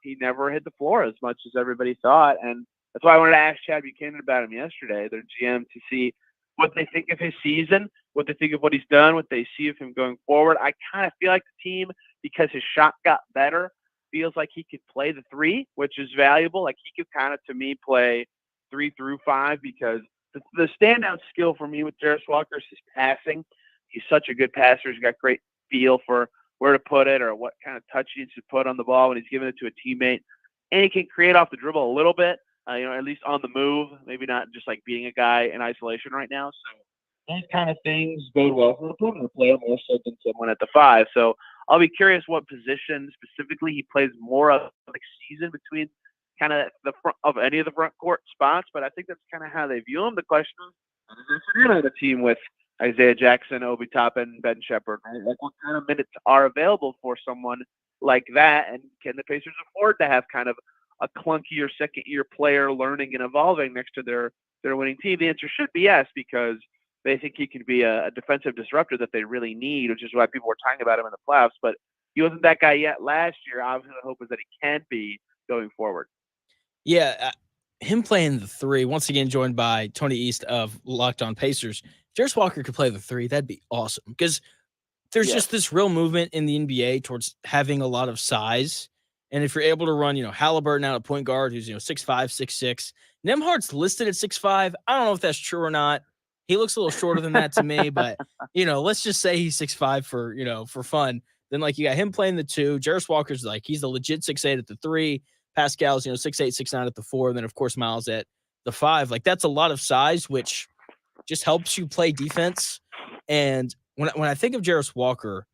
hit the floor as much as everybody thought. And that's why I wanted to ask Chad Buchanan about him yesterday, their GM, to see what they think of his season, what they think of what he's done, what they see of him going forward. I kind of feel like the team, because his shot got better, feels like he could play the three, which is valuable. Like he could kind of, to me, play 3 through 5 because the standout skill for me with Jarris Walker is his passing. He's such a good passer. He's got great feel for where to put it or what kind of touch he needs to put on the ball when he's giving it to a teammate. And he can create off the dribble a little bit, at least on the move, maybe not just like beating a guy in isolation right now. So those kind of things bode well for a perimeter player more so than someone at the 5. So I'll be curious what position specifically he plays more of next season between kind of the front of any of the front court spots. But I think that's kind of how they view him. The question is, how does it fit in on a team with Isaiah Jackson, Obi Toppin, Ben Shepherd? Right? Like what kind of minutes are available for someone like that? And can the Pacers afford to have kind of a clunkier second-year player learning and evolving next to their winning team? The answer should be yes, because they think he can be a defensive disruptor that they really need, which is why people were talking about him in the playoffs. But he wasn't that guy yet last year. Obviously, the hope is that he can be going forward. Yeah, him playing the 3, once again joined by Tony East of Locked On Pacers. Jarris Walker could play the 3. That'd be awesome because there's just this real movement in the NBA towards having a lot of size. And if you're able to run, Halliburton out at point guard, who's, 6'5", 6'6", Nembhard's listed at 6'5". I don't know if that's true or not. He looks a little shorter than that to me, but, let's just say he's 6'5" for fun. Then, you got him playing the 2. Jarris Walker's he's the legit 6'8" at the 3. Pascal's, 6'8", 6'9" at the 4. And then, of course, Miles at the 5. That's a lot of size, which just helps you play defense. And when I think of Jarris Walker,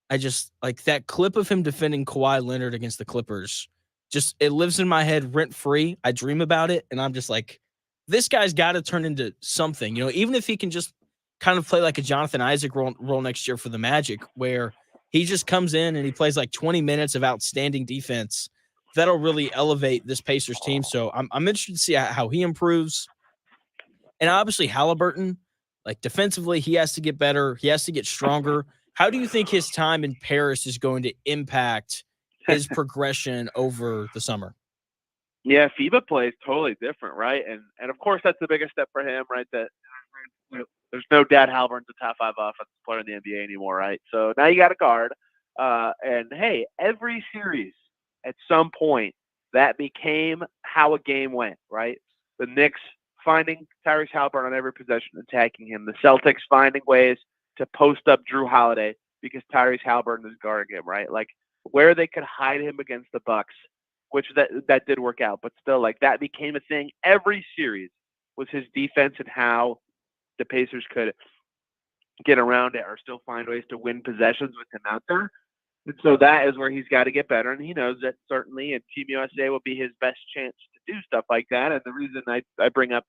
I just that clip of him defending Kawhi Leonard against the Clippers. Just it lives in my head rent free. I dream about it, and I'm just this guy's got to turn into something. Even if he can just kind of play like a Jonathan Isaac role next year for the Magic, where he just comes in and he plays 20 minutes of outstanding defense. That'll really elevate this Pacers team. So I'm interested to see how he improves. And obviously Halliburton, defensively, he has to get better. He has to get stronger. How do you think his time in Paris is going to impact his progression over the summer? Yeah, FIBA play is totally different, right? And of course, that's the biggest step for him, right? That there's no doubt Halliburton's a top 5 offensive player in the NBA anymore, right? So now you got a guard. And hey, every series at some point that became how a game went, right? The Knicks finding Tyrese Halliburton on every possession, attacking him. The Celtics finding ways to post up Drew Holiday because Tyrese Halliburton is guarding him, right? Where they could hide him against the Bucks, which that did work out, but still, that became a thing. Every series was his defense and how the Pacers could get around it or still find ways to win possessions with him out there. And so that is where he's got to get better, and he knows that certainly, and Team USA will be his best chance to do stuff like that. And the reason I bring up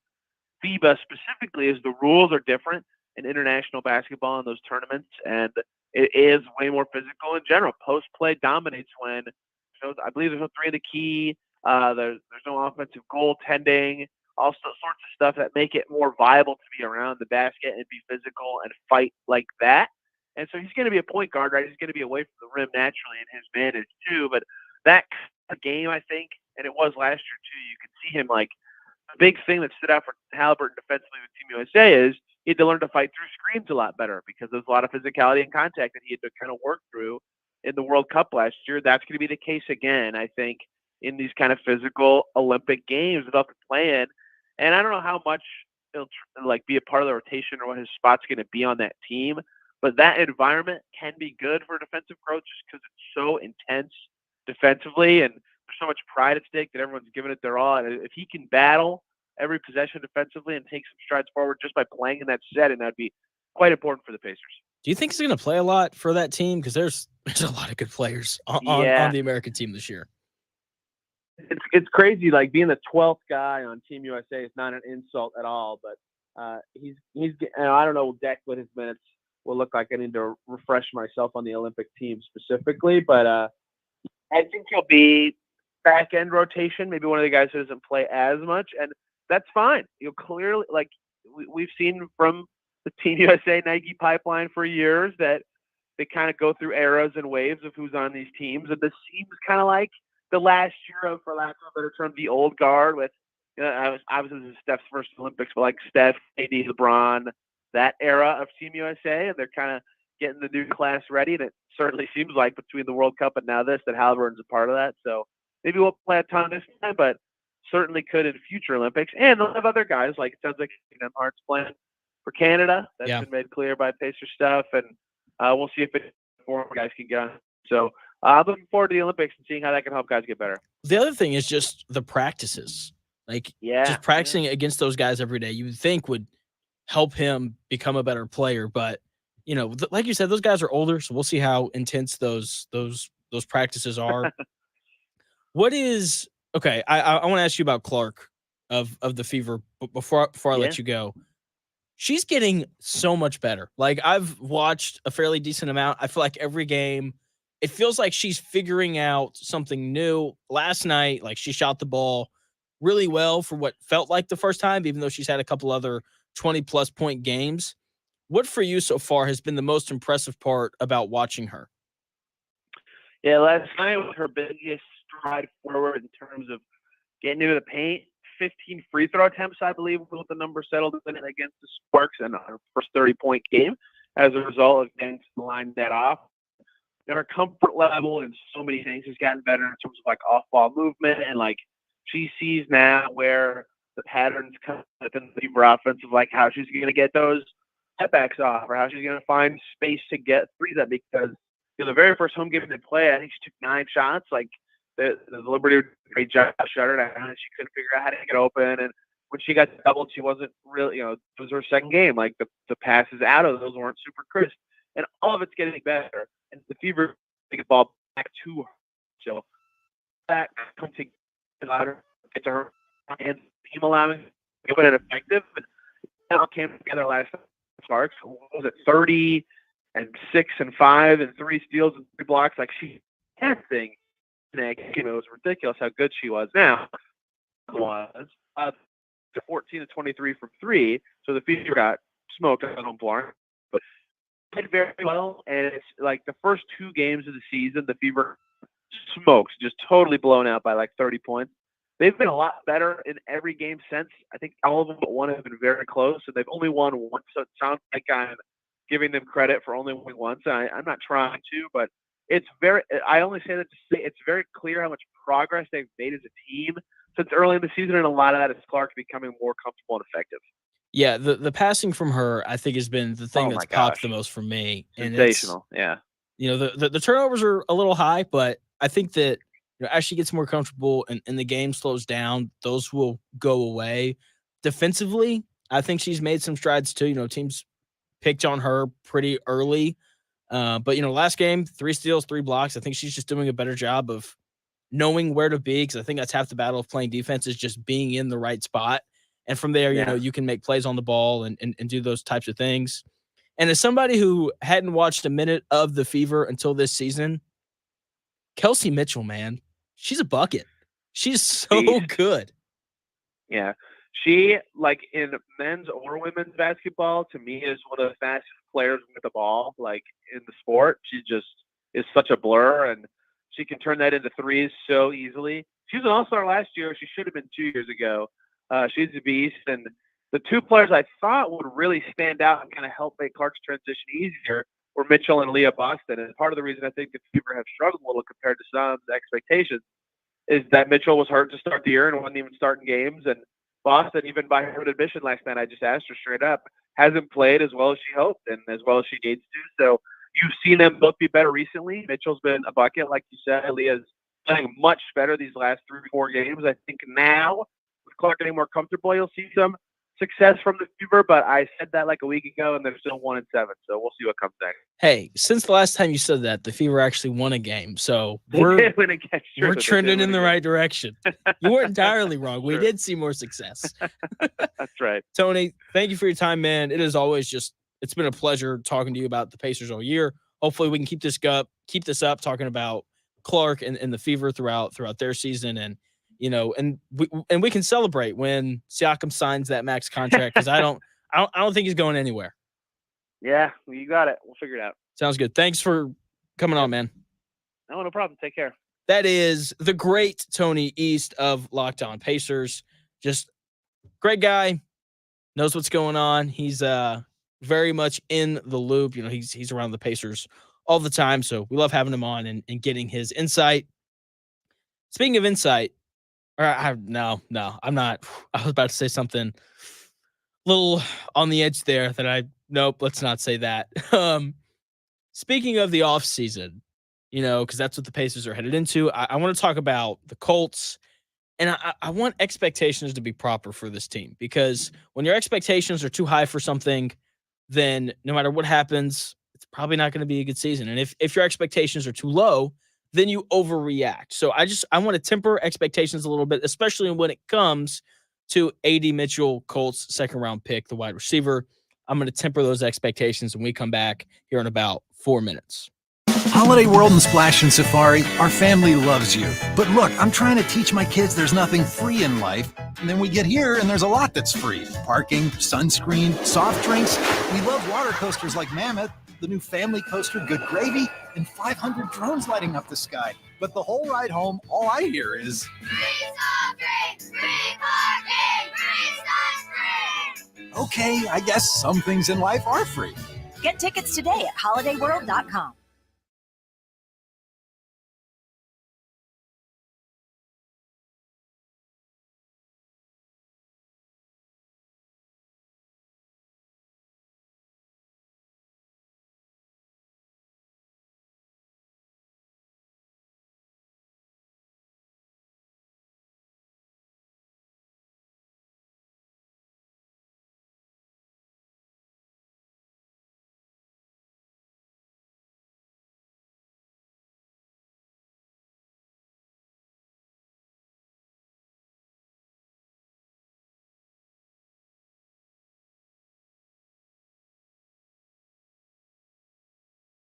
FIBA specifically is the rules are different in international basketball in those tournaments, and it is way more physical in general. Post play dominates when I believe there's no 3 in the key. There's no offensive goaltending. All sorts of stuff that make it more viable to be around the basket and be physical and fight like that. And so he's going to be a point guard, right? He's going to be away from the rim naturally in his manage too. But that game, I think, and it was last year too, you could see him the big thing that stood out for Halliburton defensively with Team USA is he had to learn to fight through screens a lot better because there's a lot of physicality and contact that he had to kind of work through in the World Cup last year. That's going to be the case again, I think, in these kind of physical Olympic games without the plan. And I don't know how much he'll be a part of the rotation or what his spot's going to be on that team. But that environment can be good for defensive growth just because it's so intense defensively and there's so much pride at stake that everyone's giving it their all. And if he can battle every possession defensively and take some strides forward just by playing in that setting, that'd be quite important for the Pacers. Do you think he's going to play a lot for that team? Because there's a lot of good players on the American team this year. It's crazy. Being the 12th guy on Team USA is not an insult at all. But he's I don't know what his minutes will look like. I need to refresh myself on the Olympic team specifically. But I think he'll be back end rotation. Maybe one of the guys who doesn't play as much, and that's fine. Clearly, we've seen from the Team USA Nike pipeline for years that they kind of go through eras and waves of who's on these teams, and this seems kind of like the last year of, for lack of a better term, the old guard with, obviously this is Steph's first Olympics, but Steph, AD, LeBron, that era of Team USA, and they're kind of getting the new class ready, and it certainly seems like between the World Cup and now this that Halliburton's a part of that. So maybe won't play a ton this time, but certainly could in future Olympics. And they'll have other guys, it sounds like Nembhard's playing for Canada. That's been made clear by Pacer stuff, and we'll see if more guys can get on. So I'm looking forward to the Olympics and seeing how that can help guys get better. The other thing is just the practices. Just practicing against those guys every day, you would think would help him become a better player. But, like you said, those guys are older, so we'll see how intense those practices are. What is – okay, I want to ask you about Clark of the Fever before I let you go. She's getting so much better. I've watched a fairly decent amount. I feel like every game, it feels like she's figuring out something new. Last night, she shot the ball really well for what felt like the first time, even though she's had a couple other 20-plus point games. What for you so far has been the most impressive part about watching her? Yeah, last night was her biggest stride forward in terms of getting into the paint. 15 free throw attempts, I believe, was what the number settled in against the Sparks in her first 30-point game. as a result of getting to the line that off. And her comfort level in so many things has gotten better in terms of like off-ball movement, and like she sees now where the patterns come within the Fever offense of like how she's going to get those setbacks off, or how she's going to find space to get threes up. Because the very first home game they play, I think she took 9 shots. Like the Liberty did a great job shutting her down, and she couldn't figure out how to get open. And when she got doubled, she wasn't really, it was her second game. Like the passes out of those weren't super crisp, and all of it's getting better. And the Fever take the ball back to her. So that comes to get to her and team allowing to put it effective. And that all came together last night. Sparks, what was it, 30 and 6 and 5 and 3 steals and 3 blocks? Like she had thing in that game. It was ridiculous how good she was. Now was 14 to 23 from 3, so the Fever got smoked on home floor, but played very well. And it's like the first 2 games of the season, the Fever smokes, just totally blown out by like 30 points. They've been a lot better in every game since. I think all of them but one have been very close, and they've only won once. So it sounds like I'm giving them credit for only winning once. I'm not trying to, but it's very. I only say that to say it's very clear how much progress they've made as a team since early in the season, and a lot of that is Clark becoming more comfortable and effective. Yeah, the passing from her, I think, has been the thing that's popped the most for me. Sensational, yeah. The turnovers are a little high, but I think that as she gets more comfortable and the game slows down, those will go away. Defensively, I think she's made some strides too. Teams picked on her pretty early. But last game, 3 steals, 3 blocks. I think she's just doing a better job of knowing where to be, because I think that's half the battle of playing defense is just being in the right spot. And from there, you can make plays on the ball and do those types of things. And as somebody who hadn't watched a minute of the Fever until this season, Kelsey Mitchell, man, she's a bucket. She's so good. Yeah. She, like in men's or women's basketball, to me is one of the fastest players with the ball, like in the sport. She just is such a blur, and she can turn that into threes so easily. She was an all-star last year. She should have been 2 years ago. She's a beast. And the 2 players I thought would really stand out and kind of help make Clark's transition easier were Mitchell and Leah Boston. And part of the reason I think the Fever have struggled a little compared to some expectations is that Mitchell was hurt to start the year and wasn't even starting games. And Boston, even by her admission last night, I just asked her straight up, hasn't played as well as she hoped and as well as she needs to. So you've seen them both be better recently. Mitchell's been a bucket, like you said. Leah's playing much better these last 3 or 4 games. I think now, with Clark getting more comfortable, you'll see some success from the Fever, but I said that like a week ago, and they're still 1-7, so we'll see what comes next. Hey, since the last time you said that, the Fever actually won a game, so we're trending in the right direction. You weren't entirely wrong. We did see more success. That's right. Tony, thank you for your time, man. It is always it's been a pleasure talking to you about the Pacers all year. Hopefully we can keep this up, talking about Clark and the Fever throughout their season, and we can celebrate when Siakam signs that max contract, because I don't think he's going anywhere. Yeah, well, you got it. We'll figure it out. Sounds good. Thanks for coming on, man. No problem. Take care. That is the great Tony East of Locked On Pacers. Just great guy, knows what's going on. He's very much in the loop. He's around the Pacers all the time, so we love having him on and getting his insight. Speaking of insight, no, I'm not. I was about to say something a little on the edge there nope, let's not say that. Speaking of the offseason, because that's what the Pacers are headed into, I want to talk about the Colts, and I want expectations to be proper for this team, because when your expectations are too high for something, then no matter what happens, it's probably not going to be a good season. And if your expectations are too low, then you overreact. So I want to temper expectations a little bit, especially when it comes to AD Mitchell, Colts second-round pick, the wide receiver. I'm going to temper those expectations when we come back here in about 4 minutes. Holiday World and Splash and Safari, our family loves you. But look, I'm trying to teach my kids there's nothing free in life. And then we get here and there's a lot that's free. Parking, sunscreen, soft drinks. We love water coasters like Mammoth, the new family coaster Good Gravy, and 500 drones lighting up the sky. But the whole ride home, all I hear is... Okay, I guess some things in life are free. Get tickets today at holidayworld.com.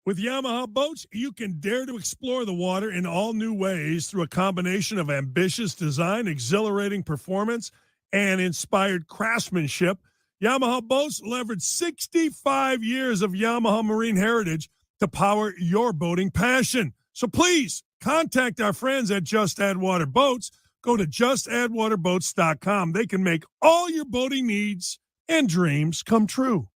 With Yamaha boats, you can dare to explore the water in all new ways through a combination of ambitious design, exhilarating performance, and inspired craftsmanship. Yamaha boats leverage 65 years of Yamaha marine heritage to power your boating passion. So please contact our friends at Just Add Water Boats. Go to justaddwaterboats.com. They can make all your boating needs and dreams come true.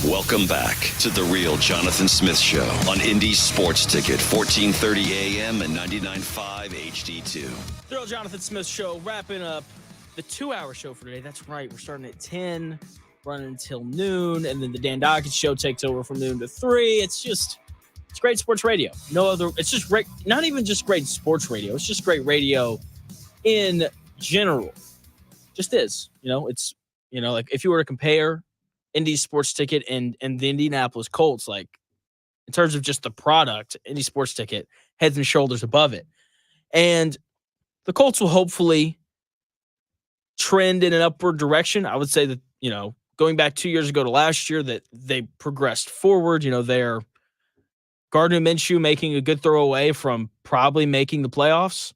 Welcome back to the Real Jonathan Smith Show on Indy Sports Ticket, 1430 AM and 99.5 HD2. The Real Jonathan Smith Show, wrapping up the 2-hour show for today. That's right. We're starting at 10, running until noon, and then the Dan Dawkins Show takes over from noon to 3. It's great sports radio. It's just great, not even just great sports radio. It's just great radio in general. Just is. It's, like if you were to compare Indy Sports Ticket and the Indianapolis Colts, like in terms of just the product, Indy Sports Ticket heads and shoulders above it. And the Colts will hopefully trend in an upward direction. I would say that, going back 2 years ago to last year, that they progressed forward. They're Gardner Minshew making a good throw away from probably making the playoffs.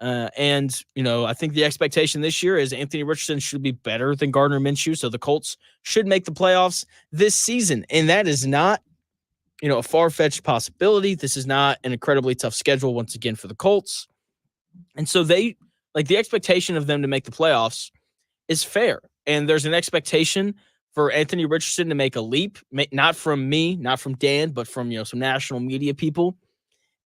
And I think the expectation this year is Anthony Richardson should be better than Gardner Minshew. So the Colts should make the playoffs this season. And that is not, a far-fetched possibility. This is not an incredibly tough schedule once again for the Colts. And so the expectation of them to make the playoffs is fair. And there's an expectation for Anthony Richardson to make a leap, not from me, not from Dan, but from, some national media people.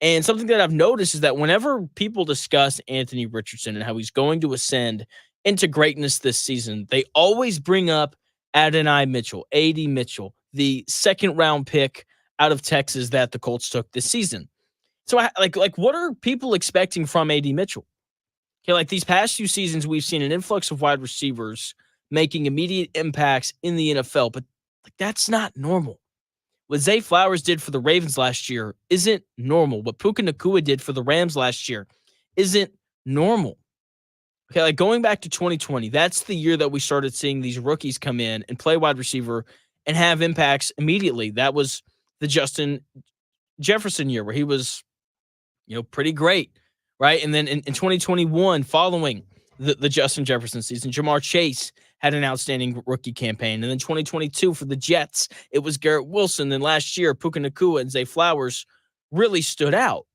And something that I've noticed is that whenever people discuss Anthony Richardson and how he's going to ascend into greatness this season, they always bring up Adonai Mitchell, A.D. Mitchell, the second-round pick out of Texas that the Colts took this season. So, what are people expecting from A.D. Mitchell? Okay, these past few seasons, we've seen an influx of wide receivers making immediate impacts in the NFL, but that's not normal. What Zay Flowers did for the Ravens last year isn't normal. What Puka Nacua did for the Rams last year isn't normal. Okay, like going back to 2020, that's the year that we started seeing these rookies come in and play wide receiver and have impacts immediately. That was the Justin Jefferson year where he was, pretty great, right? And then in 2021, following the Justin Jefferson season, Jamar Chase had an outstanding rookie campaign. And then 2022 for the Jets, it was Garrett Wilson. And last year, Puka Nacua and Zay Flowers really stood out.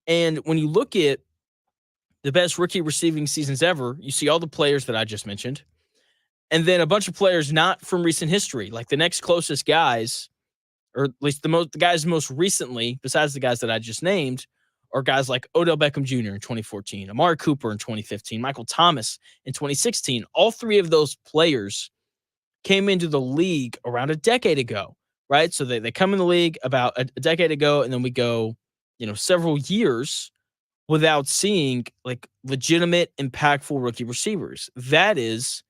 And when you look at the best rookie receiving seasons ever, you see all the players that I just mentioned, and then a bunch of players not from recent history. Like the next closest guys, or at least the guys most recently, besides the guys that I just named, are guys like Odell Beckham Jr. in 2014, Amari Cooper in 2015, Michael Thomas in 2016. All three of those players came into the league around a decade ago, right? So they come in the league about a decade ago, and then we go, several years without seeing like legitimate, impactful rookie receivers. That is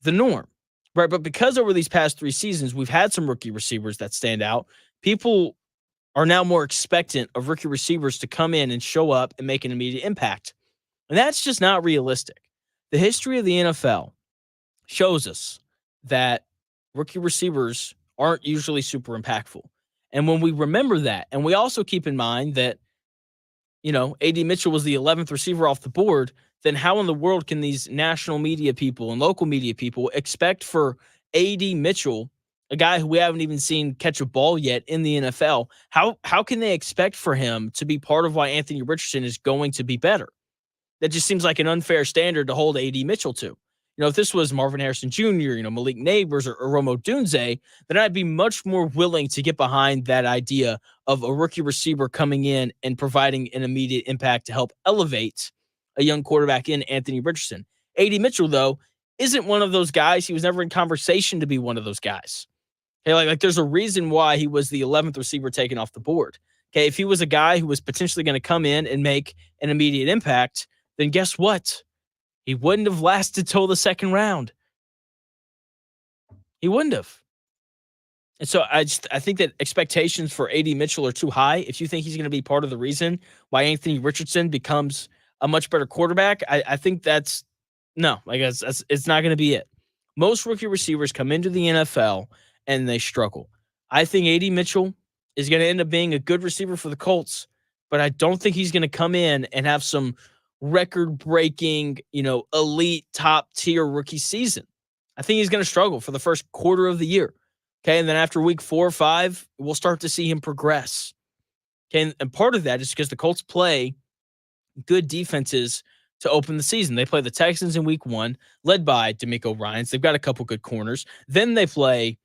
the norm, right? But because over these past 3 seasons, we've had some rookie receivers that stand out, people are now more expectant of rookie receivers to come in and show up and make an immediate impact. And that's just not realistic. The history of the NFL shows us that rookie receivers aren't usually super impactful. And when we remember that, and we also keep in mind that A.D. Mitchell was the 11th receiver off the board, then how in the world can these national media people and local media people expect for A.D. Mitchell, a guy who we haven't even seen catch a ball yet in the NFL, how can they expect for him to be part of why Anthony Richardson is going to be better? That just seems like an unfair standard to hold A.D. Mitchell to. If this was Marvin Harrison Jr., Malik Neighbors or Romo Dunze, then I'd be much more willing to get behind that idea of a rookie receiver coming in and providing an immediate impact to help elevate a young quarterback in Anthony Richardson. A.D. Mitchell, though, isn't one of those guys. He was never in conversation to be one of those guys. Okay, like there's a reason why he was the 11th receiver taken off the board. Okay, if he was a guy who was potentially going to come in and make an immediate impact, then guess what? He wouldn't have lasted till the second round. He wouldn't have. And so I think that expectations for A.D. Mitchell are too high. If you think he's going to be part of the reason why Anthony Richardson becomes a much better quarterback, I think that's no. Like it's not going to be it. Most rookie receivers come into the NFL and they struggle. I think A.D. Mitchell is going to end up being a good receiver for the Colts, but I don't think he's going to come in and have some record-breaking, elite top-tier rookie season. I think he's going to struggle for the first quarter of the year. Okay, and then after week 4 or 5, we'll start to see him progress. Okay, and part of that is because the Colts play good defenses to open the season. They play the Texans in week 1, led by D'Amico Ryans. They've got a couple good corners. Then they play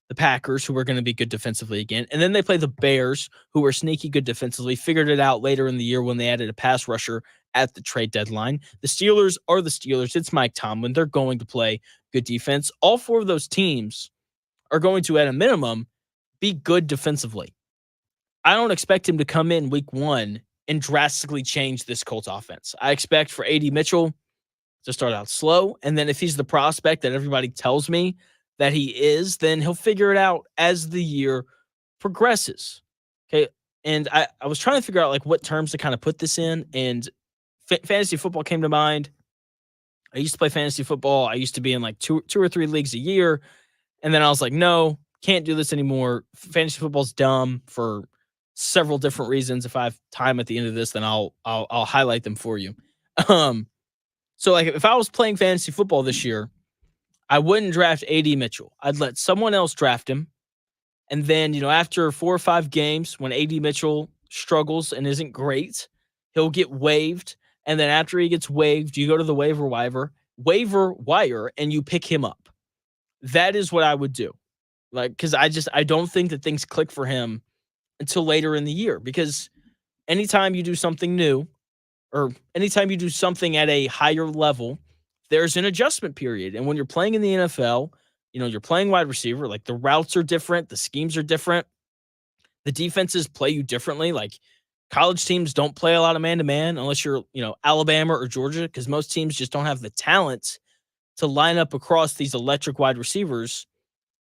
the Packers, who are going to be good defensively again. And then they play the Bears, who are sneaky good defensively, figured it out later in the year when they added a pass rusher at the trade deadline. The Steelers are the Steelers. It's Mike Tomlin. They're going to play good defense. All 4 of those teams are going to, at a minimum, be good defensively. I don't expect him to come in week 1 and drastically change this Colts offense. I expect for A.D. Mitchell to start out slow, and then if he's the prospect that everybody tells me that he is, then he'll figure it out as the year progresses. Okay, and I was trying to figure out like what terms to kind of put this in, and fantasy football came to mind. I used to play fantasy football. I used to be in like two or three leagues a year, and then I was like, no, can't do this anymore. Fantasy football's dumb for several different reasons. If I have time at the end of this, then I'll highlight them for you. So like if I was playing fantasy football this year, I wouldn't draft A.D. Mitchell. I'd let someone else draft him. And then, after 4 or 5 games, when A.D. Mitchell struggles and isn't great, he'll get waived. And then after he gets waived, you go to the waiver wire, and you pick him up. That is what I would do. Like, because I don't think that things click for him until later in the year. Because anytime you do something new, or anytime you do something at a higher level, there's an adjustment period. And when you're playing in the NFL, you're playing wide receiver, like the routes are different, the schemes are different, the defenses play you differently. Like college teams don't play a lot of man-to-man unless you're, Alabama or Georgia, because most teams just don't have the talent to line up across these electric wide receivers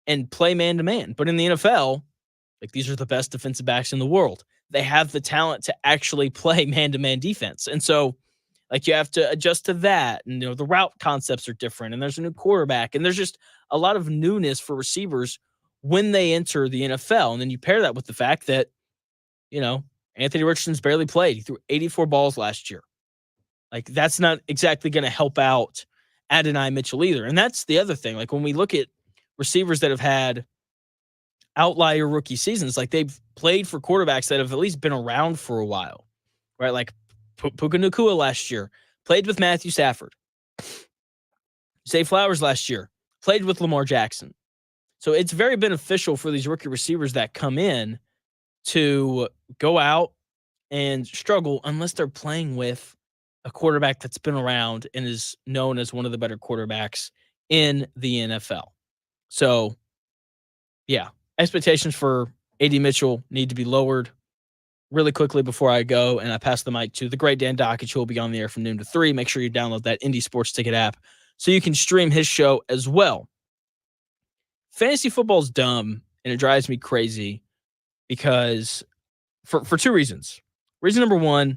and play man-to-man. But in the NFL, Like, these are the best defensive backs in the world. They have the talent to actually play man-to-man defense. And so, like, you have to adjust to that. And, the route concepts are different. And there's a new quarterback. And there's just a lot of newness for receivers when they enter the NFL. And then you pair that with the fact that, Anthony Richardson's barely played. He threw 84 balls last year. Like, that's not exactly going to help out Adonai Mitchell either. And that's the other thing. Like, when we look at receivers that have had outlier rookie seasons, like, they've played for quarterbacks that have at least been around for a while, right? Like Puka Nacua last year played with Matthew Stafford. Zay Flowers last year played with Lamar Jackson. So it's very beneficial for these rookie receivers that come in to go out and struggle unless they're playing with a quarterback that's been around and is known as one of the better quarterbacks in the NFL. So, yeah, expectations for AD Mitchell need to be lowered. Really quickly before I go and I pass the mic to the great Dan Dockich, who will be on the air from noon to 3. Make sure you download that Indie Sports Ticket app so you can stream his show as well. Fantasy football is dumb, and it drives me crazy because for two reasons. Reason number one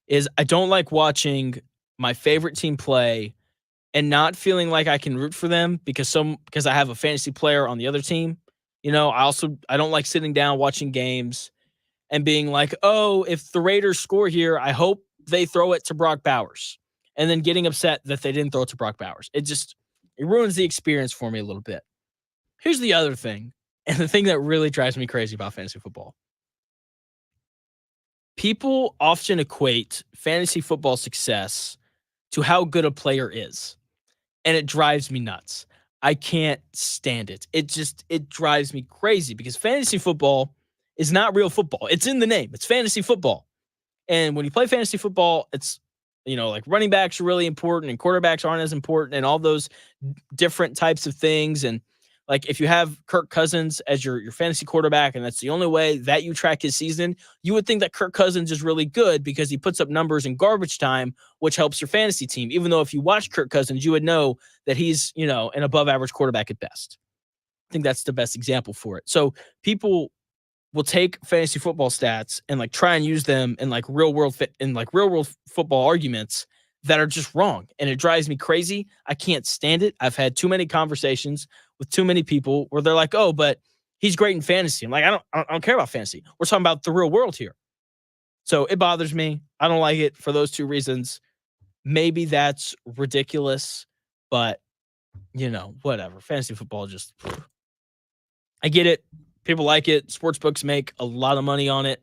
is I don't like watching my favorite team play and not feeling like I can root for them because I have a fantasy player on the other team. I don't like sitting down watching games and being like, oh, if the Raiders score here, I hope they throw it to Brock Bowers, and then getting upset that they didn't throw it to Brock Bowers. It ruins the experience for me a little bit. Here's the other thing, and the thing that really drives me crazy about fantasy football. People often equate fantasy football success to how good a player is, and it drives me nuts. I can't stand it. It drives me crazy because fantasy football is not real football. It's in the name. It's fantasy football. And when you play fantasy football, it's, like, running backs are really important and quarterbacks aren't as important and all those different types of things. And, like, if you have Kirk Cousins as your fantasy quarterback and that's the only way that you track his season, you would think that Kirk Cousins is really good because he puts up numbers in garbage time, which helps your fantasy team. Even though if you watch Kirk Cousins, you would know that he's, an above average quarterback at best. I think that's the best example for it. So people will take fantasy football stats and, like, try and use them in real world football arguments that are just wrong. And it drives me crazy. I can't stand it. I've had too many conversations with too many people where they're like, oh, but he's great in fantasy. I'm like, I don't care about fantasy. We're talking about the real world here. So it bothers me. I don't like it for those two reasons. Maybe that's ridiculous, but whatever. Fantasy football I get it. People like it. Sportsbooks make a lot of money on it.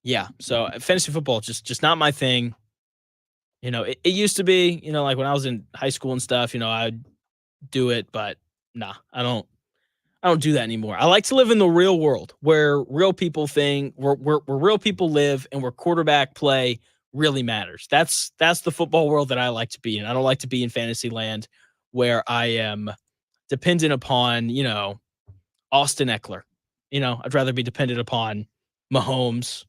Yeah. So fantasy football, just not my thing. It used to be, like when I was in high school and stuff, I'd do it, but nah, I don't do that anymore. I like to live in the real world where real people where real people live and where quarterback play really matters. That's the football world that I like to be in. I don't like to be in fantasy land where I am dependent upon, Austin Eckler. I'd rather be dependent upon Mahomes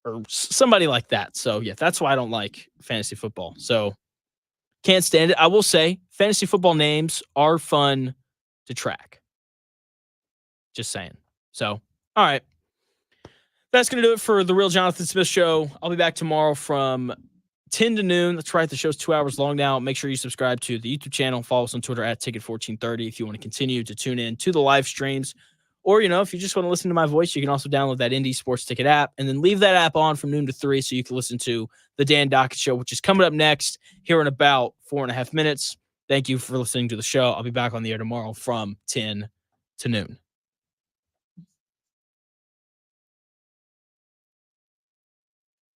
or somebody like that. So, yeah, that's why I don't like fantasy football. So, can't stand it. I will say fantasy football names are fun to track. Just saying. So, all right. That's going to do it for the Real Jonathan Smith Show. I'll be back tomorrow from 10 to noon. That's right. The show's 2 hours long now. Make sure you subscribe to the YouTube channel. Follow us on Twitter at Ticket1430 if you want to continue to tune in to the live streams. Or, if you just want to listen to my voice, you can also download that Indie Sports Ticket app and then leave that app on from noon to 3 so you can listen to the Dan Dockett Show, which is coming up next here in about 4.5 minutes. Thank you for listening to the show. I'll be back on the air tomorrow from 10 to noon.